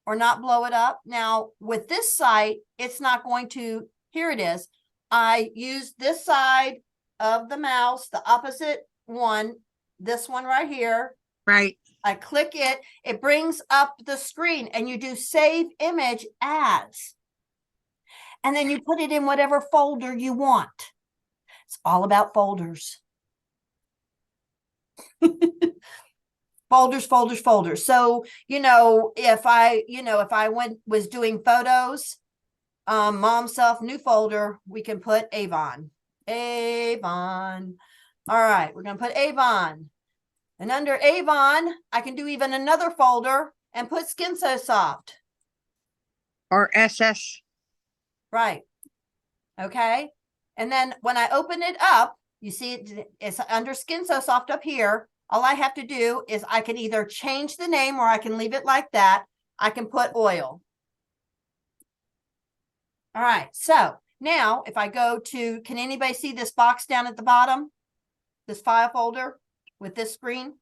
or not blow it up. Now, with this site, it's not going to, here it is. I use this side of the mouse, the opposite one, this one right here. Right. I click it, it brings up the screen, and you do save image as. And then you put it in whatever folder you want. It's all about folders. Folders, folders, folders. So, if I was doing photos, mom self, new folder, we can put Avon. Avon. All right, we're going to put Avon. And under Avon, I can do even another folder and put Skin So Soft. Or SS. Right. Okay. And then when I open it up, you see it's under Skin So Soft up here. All I have to do is I can either change the name or I can leave it like that. I can put oil. All right. So now if I go to, can anybody see this box down at the bottom? This file folder with this screen?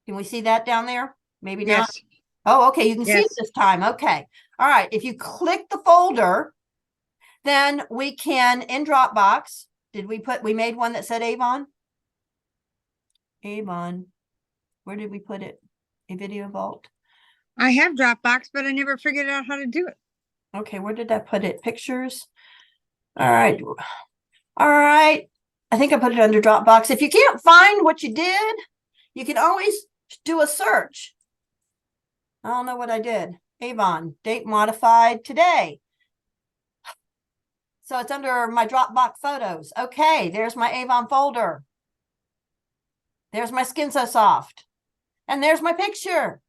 Can we see that down there? Maybe not. Yes. Oh, okay. You can see it Yes. this time. Okay. All right. If you click the folder, then we can in Dropbox. We made one that said Avon? Avon. Where did we put it? A video vault. I have Dropbox, but I never figured out how to do it. Okay, where did I put it? Pictures. All right. All right. I think I put it under Dropbox. If you can't find what you did, you can always do a search. I don't know what I did. Avon, date modified today. So it's under my Dropbox photos. Okay, there's my Avon folder. There's my Skin So Soft. And there's my picture.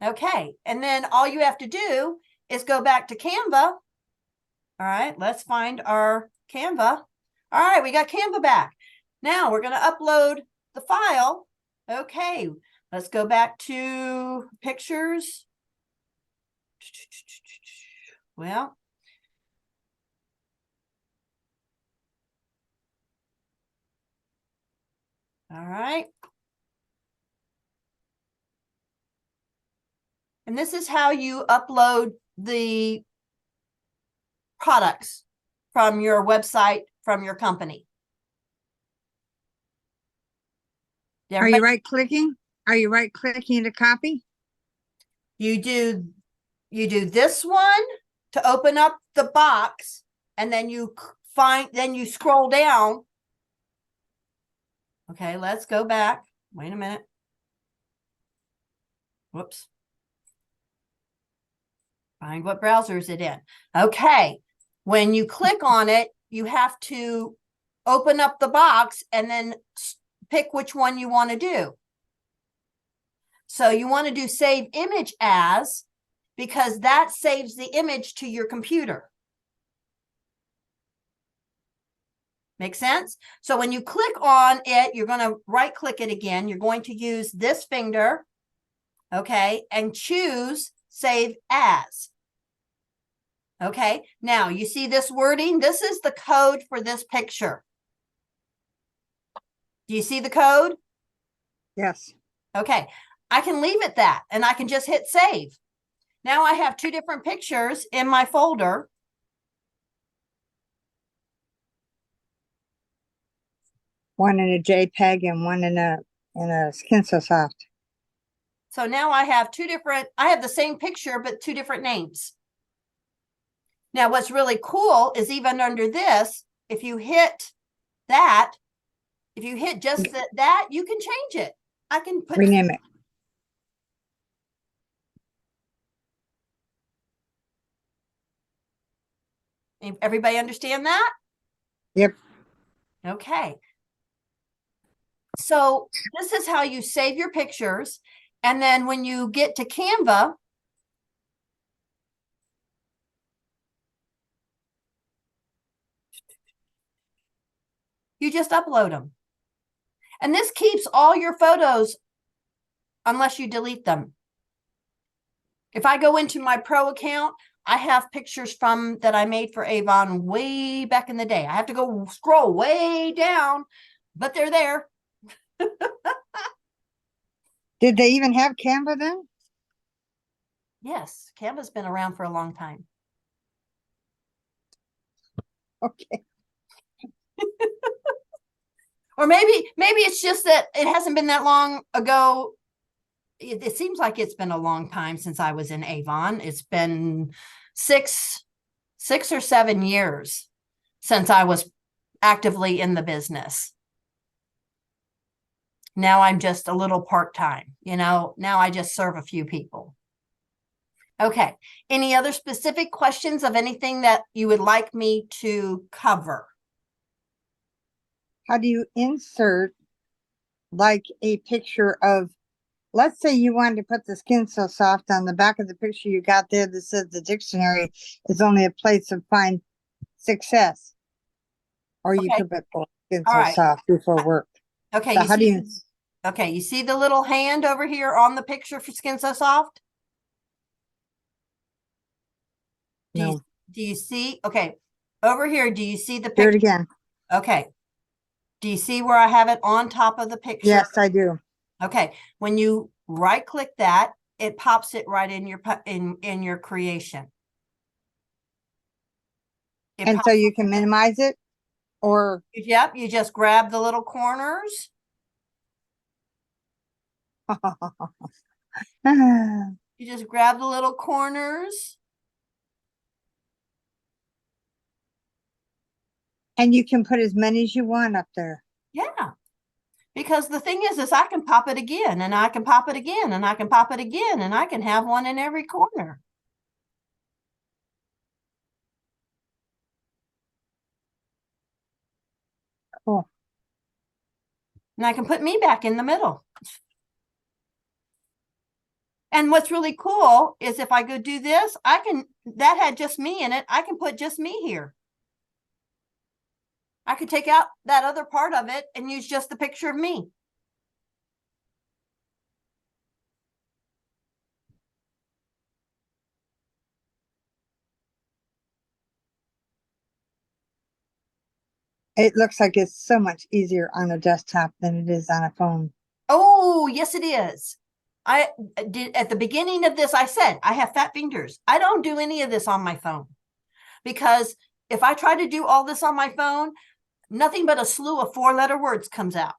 Okay, and then all you have to do is go back to Canva. All right, let's find our Canva. All right, we got Canva back. Now we're going to upload the file. Okay, let's go back to pictures. Well, all right. And this is how you upload the products from your website, from your company. Are you right clicking? Are you right clicking to copy? You do this one to open up the box, and then you scroll down. Okay, let's go back. Wait a minute. Whoops. Find what browser is it in. Okay, when you click on it, you have to open up the box and then pick which one you want to do. So you want to do save image as, because that saves the image to your computer. Make sense? So when you click on it, you're going to right click it again. You're going to use this finger, okay, and choose Save As. Okay, now you see this wording? This is the code for this picture. Do you see the code? Yes. Okay, I can leave it that and I can just hit save. Now I have two different pictures in my folder. One in a JPEG and one in a Skin So Soft. So now I have I have the same picture, but two different names. Now, what's really cool is even under this, if you hit that, if you hit just that, you can change it. I can put Rename it. Everybody understand that? Yep. Okay. So this is how you save your pictures. And then when you get to Canva, you just upload them. And this keeps all your photos unless you delete them. If I go into my pro account, I have pictures from that I made for Avon way back in the day. I have to go scroll way down, but they're there. Did they even have Canva then? Yes, Canva's been around for a long time. Okay. Or maybe it's just that it hasn't been that long ago. It seems like it's been a long time since I was in Avon. It's been six or 7 years since I was actively in the business. Now I'm just a little part-time, now I just serve a few people. Okay. Any other specific questions of anything that you would like me to cover? How do you insert like a picture of, let's say you wanted to put the Skin So Soft on the back of the picture you got there that says the dictionary is only a place of find success. Or you Okay. could put Skin All So right. Soft before work. Okay. So how do you? Okay. You see the little hand over here on the picture for Skin So Soft? No. Do you see? Okay. Over here, do you see the Do picture? it again. Okay. Do you see where I have it on top of the picture? Yes, I do. Okay. When you right click that, it pops it right in your creation. And so you can minimize it or Yep, you just grab the little corners. You just grab the little corners. and you can put as many as you want up there. Yeah. Because the thing is I can pop it again and I can pop it again and I can pop it again and I can have one in every corner. Cool. And I can put me back in the middle. And what's really cool is if I go do this, that had just me in it. I can put just me here. I could take out that other part of it and use just the picture of me. It looks like it's so much easier on a desktop than it is on a phone. Oh, yes, it is. I did at the beginning of this, I said, I have fat fingers. I don't do any of this on my phone because if I try to do all this on my phone, nothing but a slew of 4-letter words comes out.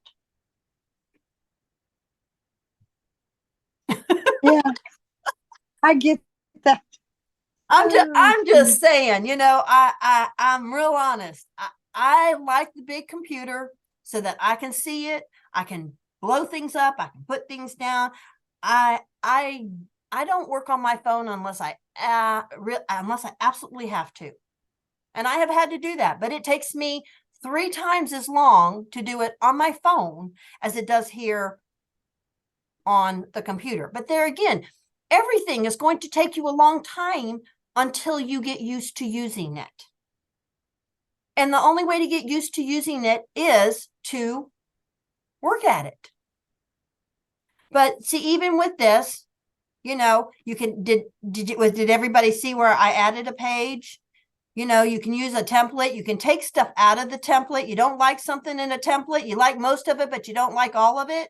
Yeah, I get that. I'm just saying, I'm real honest. I like the big computer so that I can see it. I can blow things up. I can put things down. I don't work on my phone unless I absolutely have to. And I have had to do that, but it takes me 3 times as long to do it on my phone as it does here on the computer. But there again, everything is going to take you a long time until you get used to using it. And the only way to get used to using it is to work at it. But see, even with this, you know, you can, did everybody see where I added a page? You know, you can use a template. You can take stuff out of the template. You don't like something in a template. You like most of it, but you don't like all of it.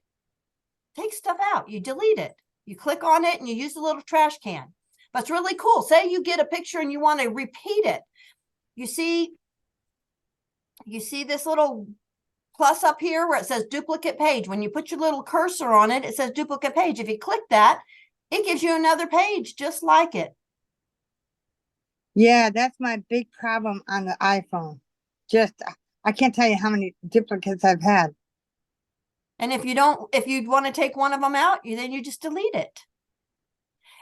Take stuff out. You delete it. You click on it and you use the little trash can. But it's really cool. Say you get a picture and you want to repeat it. You see this little plus up here where it says duplicate page. When you put your little cursor on it, it says duplicate page. If you click that, it gives you another page just like it. Yeah, that's my big problem on the iPhone. Just, I can't tell you how many duplicates I've had. And if you want to take one of them out, then you just delete it.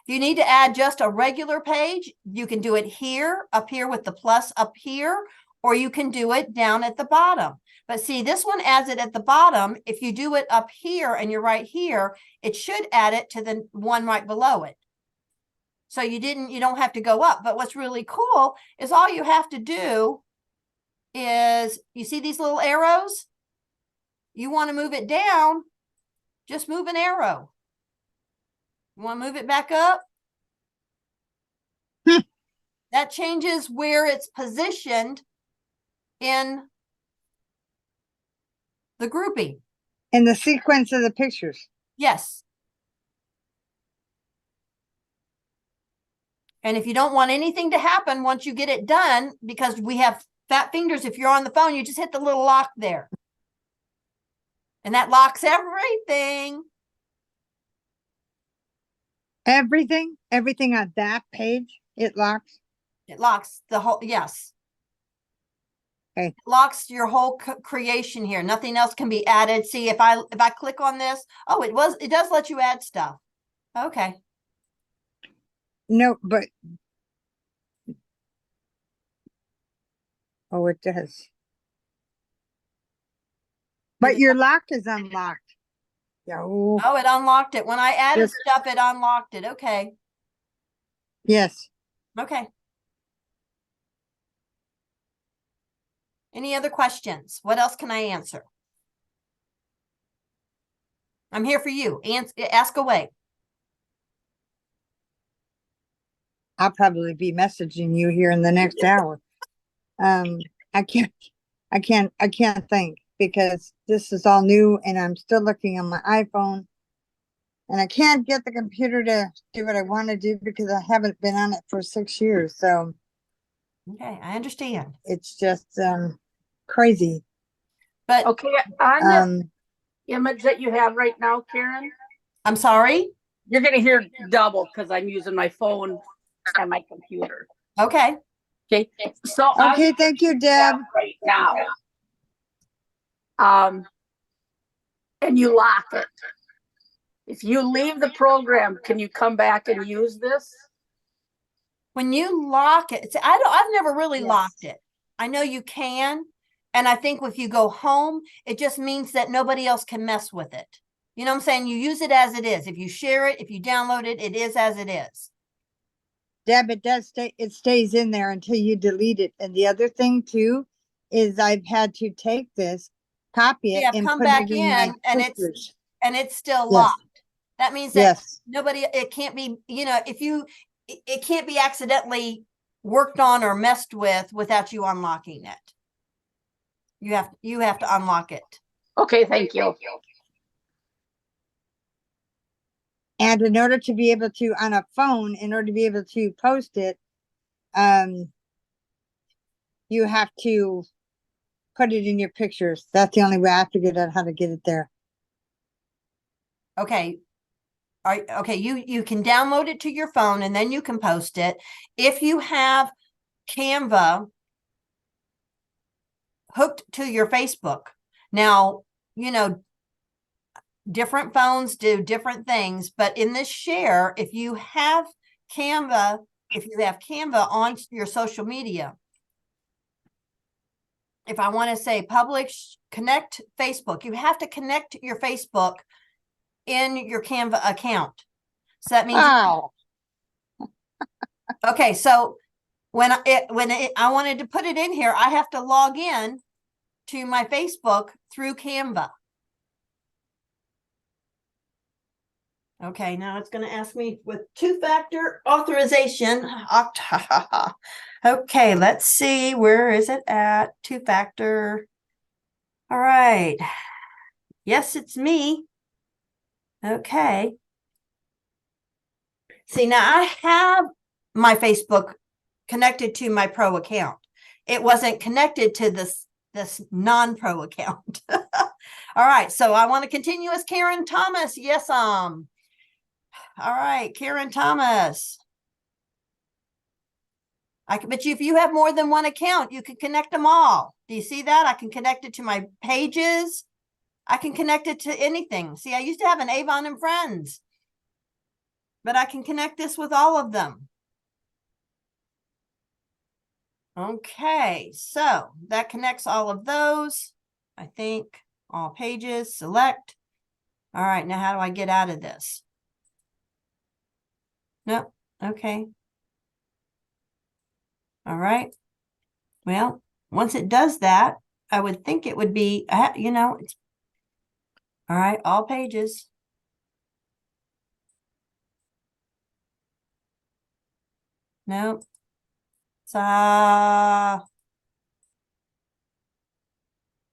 If you need to add just a regular page, you can do it here, up here with the plus up here, or you can do it down at the bottom. But see, this one adds it at the bottom. If you do it up here and you're right here, it should add it to the one right below it. So you don't have to go up. But what's really cool is all you have to do is, you see these little arrows? You want to move it down, just move an arrow. You want to move it back up? That changes where it's positioned in the grouping. In the sequence of the pictures. Yes. And if you don't want anything to happen once you get it done, because we have fat fingers, if you're on the phone, you just hit the little lock there. And that locks everything. Everything on that page, it locks. It locks the whole, yes. Okay. It locks your whole creation here. Nothing else can be added. See, if I click on this, oh, it does let you add stuff. Okay. No, but oh, it does. But your lock is unlocked. Yeah. Oh, Oh, it unlocked it. When I added Yes. stuff, it unlocked it. Okay. yes. Okay. Any other questions? What else can I answer? I'm here for you. Ask away. I'll probably be messaging you here in the next hour. I can't think because this is all new and I'm still looking on my iPhone and I can't get the computer to do what I want to do because I haven't been on it for 6 years. So Okay, I understand. it's just crazy. But Okay, on the Um, image that you have right now, Karen, I'm sorry. you're gonna hear double because I'm using my phone and my computer. Okay. Okay, so on okay, thank you, Deb. right now, and you lock it. If you leave the program, can you come back and use this? When you lock it, see, I've never really Yes. locked it. I know you can. And I think if you go home, it just means that nobody else can mess with it. You know what I'm saying? You use it as it is. If you share it, if you download it, it is as it is. Deb, it does stay, it stays in there until you delete it. And the other thing too, is I've had to take this, copy it Yeah, and come put back it in my in and pictures. it's still Yes. locked. That means that Yes, nobody, it can't be, you know, it can't be accidentally worked on or messed with without you unlocking it. You have to unlock it. Okay, thank you. and in order to be able to, on a phone, in order to be able to post it, you have to put it in your pictures. That's the only way I have to figure out how to get it there. Okay. Okay, you can download it to your phone and then you can post it. If you have Canva hooked to your Facebook. Now, you know, different phones do different things, but in this share, if you have Canva on your social media, if I want to say publish, connect Facebook, you have to connect your Facebook in your Canva account. So that means, Wow. okay, so I wanted to put it in here, I have to log in to my Facebook through Canva. Okay, now it's going to ask me with two-factor authorization. Okay, let's see. Where is it at? Two-factor. All right. Yes, it's me. Okay. See, now I have my Facebook connected to my pro account. It wasn't connected to this non-pro account. All right, so I want to continue as Karen Thomas. Yes, all right, Karen Thomas. But if you have more than one account, you can connect them all. Do you see that? I can connect it to my pages. I can connect it to anything. See, I used to have an Avon and Friends, but I can connect this with all of them. Okay, so that connects all of those. I think all pages, select. All right, now how do I get out of this? Nope. Okay. All right. Well, once it does that, I would think it would be, you know, it's all right, all pages. Nope.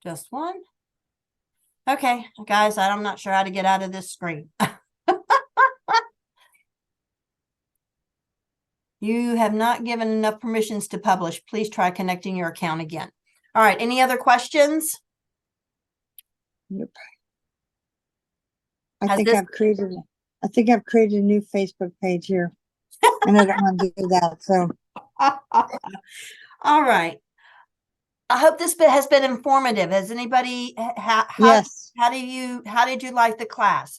Just one. Okay, guys, I'm not sure how to get out of this screen. You have not given enough permissions to publish. Please try connecting your account again. All right, any other questions? Nope. Has I think this- I've created a new Facebook page here. And I don't want to do that. So All right. I hope this bit has been informative. Has anybody yes. how did you like the class?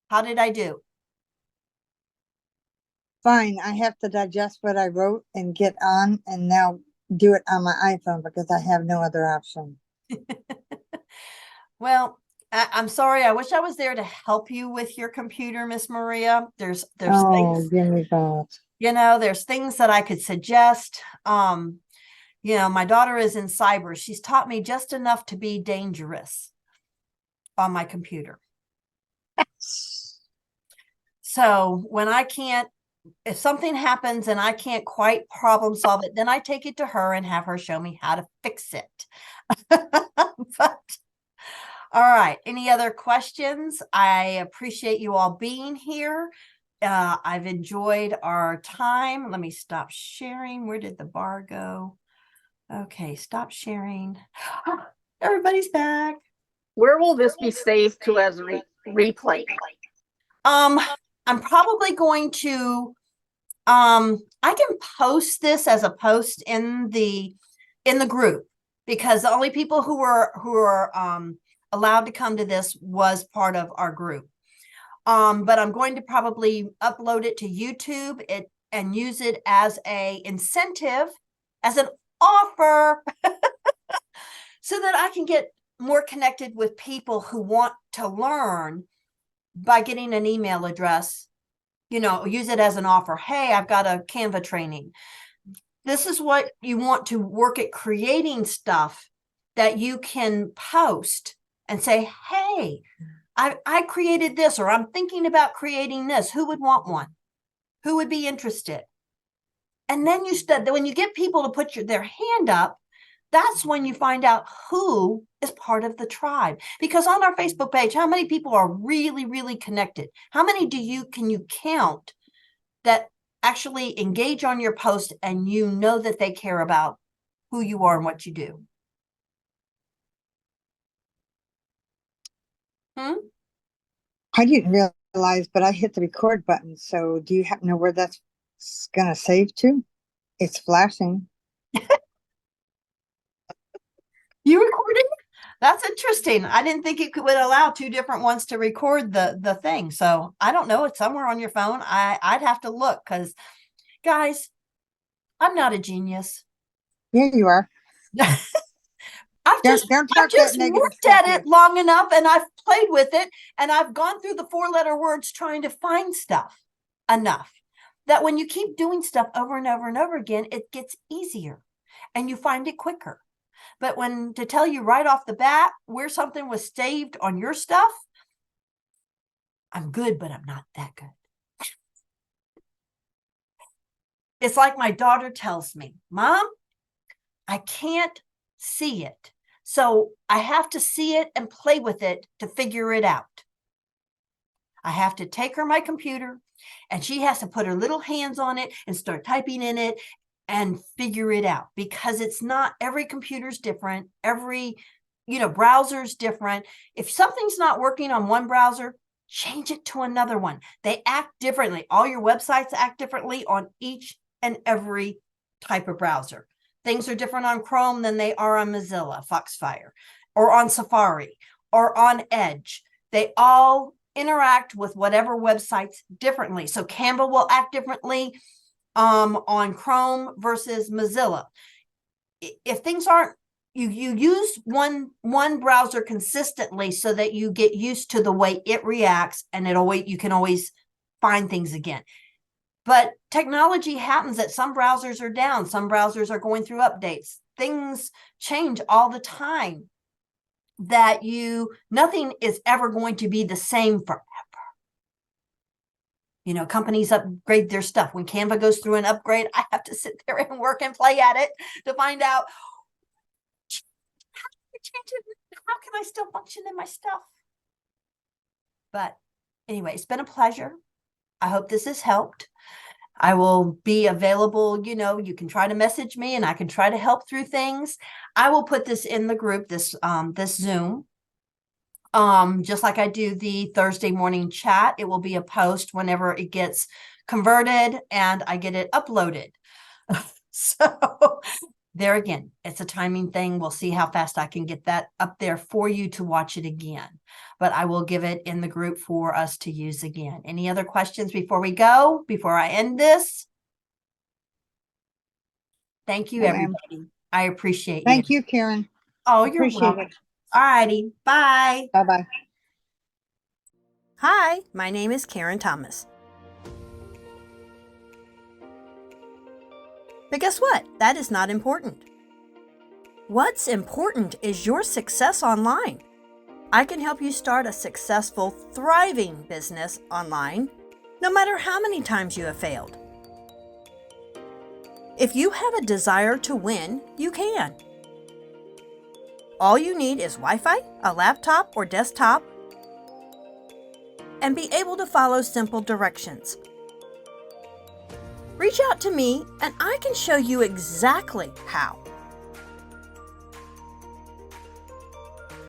How did I do? Fine. I have to digest what I wrote and get on and now do it on my iPhone because I have no other option. Well, I'm sorry. I wish I was there to help you with your computer, Miss Maria. There's Oh, things, give me that. you know, there's things that I could suggest. You know, my daughter is in cyber. She's taught me just enough to be dangerous on my computer. So when I can't, if something happens and I can't quite problem solve it, then I take it to her and have her show me how to fix it. But all right, any other questions? I appreciate you all being here. I've enjoyed our time. Let me stop sharing. Where did the bar go? Okay, stop sharing. Everybody's back. Where will this be saved to as a replay? I'm probably going to I can post this as a post in the group, because the only people who were allowed to come to this was part of our group. But I'm going to probably upload it to YouTube and use it as a incentive, as an offer, so that I can get more connected with people who want to learn by getting an email address. You know, use it as an offer. Hey, I've got a Canva training. This is what you want to work at, creating stuff that you can post and say, hey, I created this, or I'm thinking about creating this. Who would want one? Who would be interested? And then when you get people to put their hand up, that's when you find out who is part of the tribe. Because on our Facebook page, how many people are really, really connected? How many can you count that actually engage on your post and you know that they care about who you are and what you do? I didn't realize, but I hit the record button. So do you happen to know where that's going to save to? It's flashing. You recording? That's interesting. I didn't think it would allow two different ones to record the thing. So I don't know. It's somewhere on your phone. I'd have to look, because guys, I'm not a genius. Yeah, you are. I've Don't just talk that negative looked stuff at here. it long enough, and I've played with it, and I've gone through the 4-letter words trying to find stuff enough. that when you keep doing stuff over and over and over again, it gets easier and you find it quicker. But when to tell you right off the bat where something was saved on your stuff, I'm good, but I'm not that good. It's like my daughter tells me, Mom, I can't see it. So I have to see it and play with it to figure it out. I have to take her my computer and she has to put her little hands on it and start typing in it and figure it out, because it's not, every computer's different. Every, browser's different. If something's not working on one browser, change it to another one. They act differently. All your websites act differently on each and every type of browser. Things are different on Chrome than they are on Mozilla, Foxfire, or on Safari, or on Edge. They all interact with whatever websites differently. So Canva will act differently on Chrome versus Mozilla. If things aren't, you use one browser consistently so that you get used to the way it reacts, and you can always find things again. But technology happens that some browsers are down, some browsers are going through updates. Things change all the time, that nothing is ever going to be the same forever. Companies upgrade their stuff. When Canva goes through an upgrade, I have to sit there and work and play at it to find out, how can I still function in my stuff? But anyway, it's been a pleasure. I hope this has helped. I will be available. You can try to message me and I can try to help through things. I will put this in the group, this Zoom. Just like I do the Thursday morning chat, it will be a post whenever it gets converted and I get it uploaded. So there again, it's a timing thing. We'll see how fast I can get that up there for you to watch it again. But I will give it in the group for us to use again. Any other questions before we go, before I end this? Thank you, everybody. I appreciate you. Thank you, Karen. Oh, you're Appreciate welcome. it. All righty. Bye. Bye-bye. Hi, my name is Karen Thomas. But guess what? That is not important. What's important is your success online. I can help you start a successful, thriving business online, no matter how many times you have failed. If you have a desire to win, you can. All you need is Wi-Fi, a laptop or desktop, and be able to follow simple directions. Reach out to me and I can show you exactly how.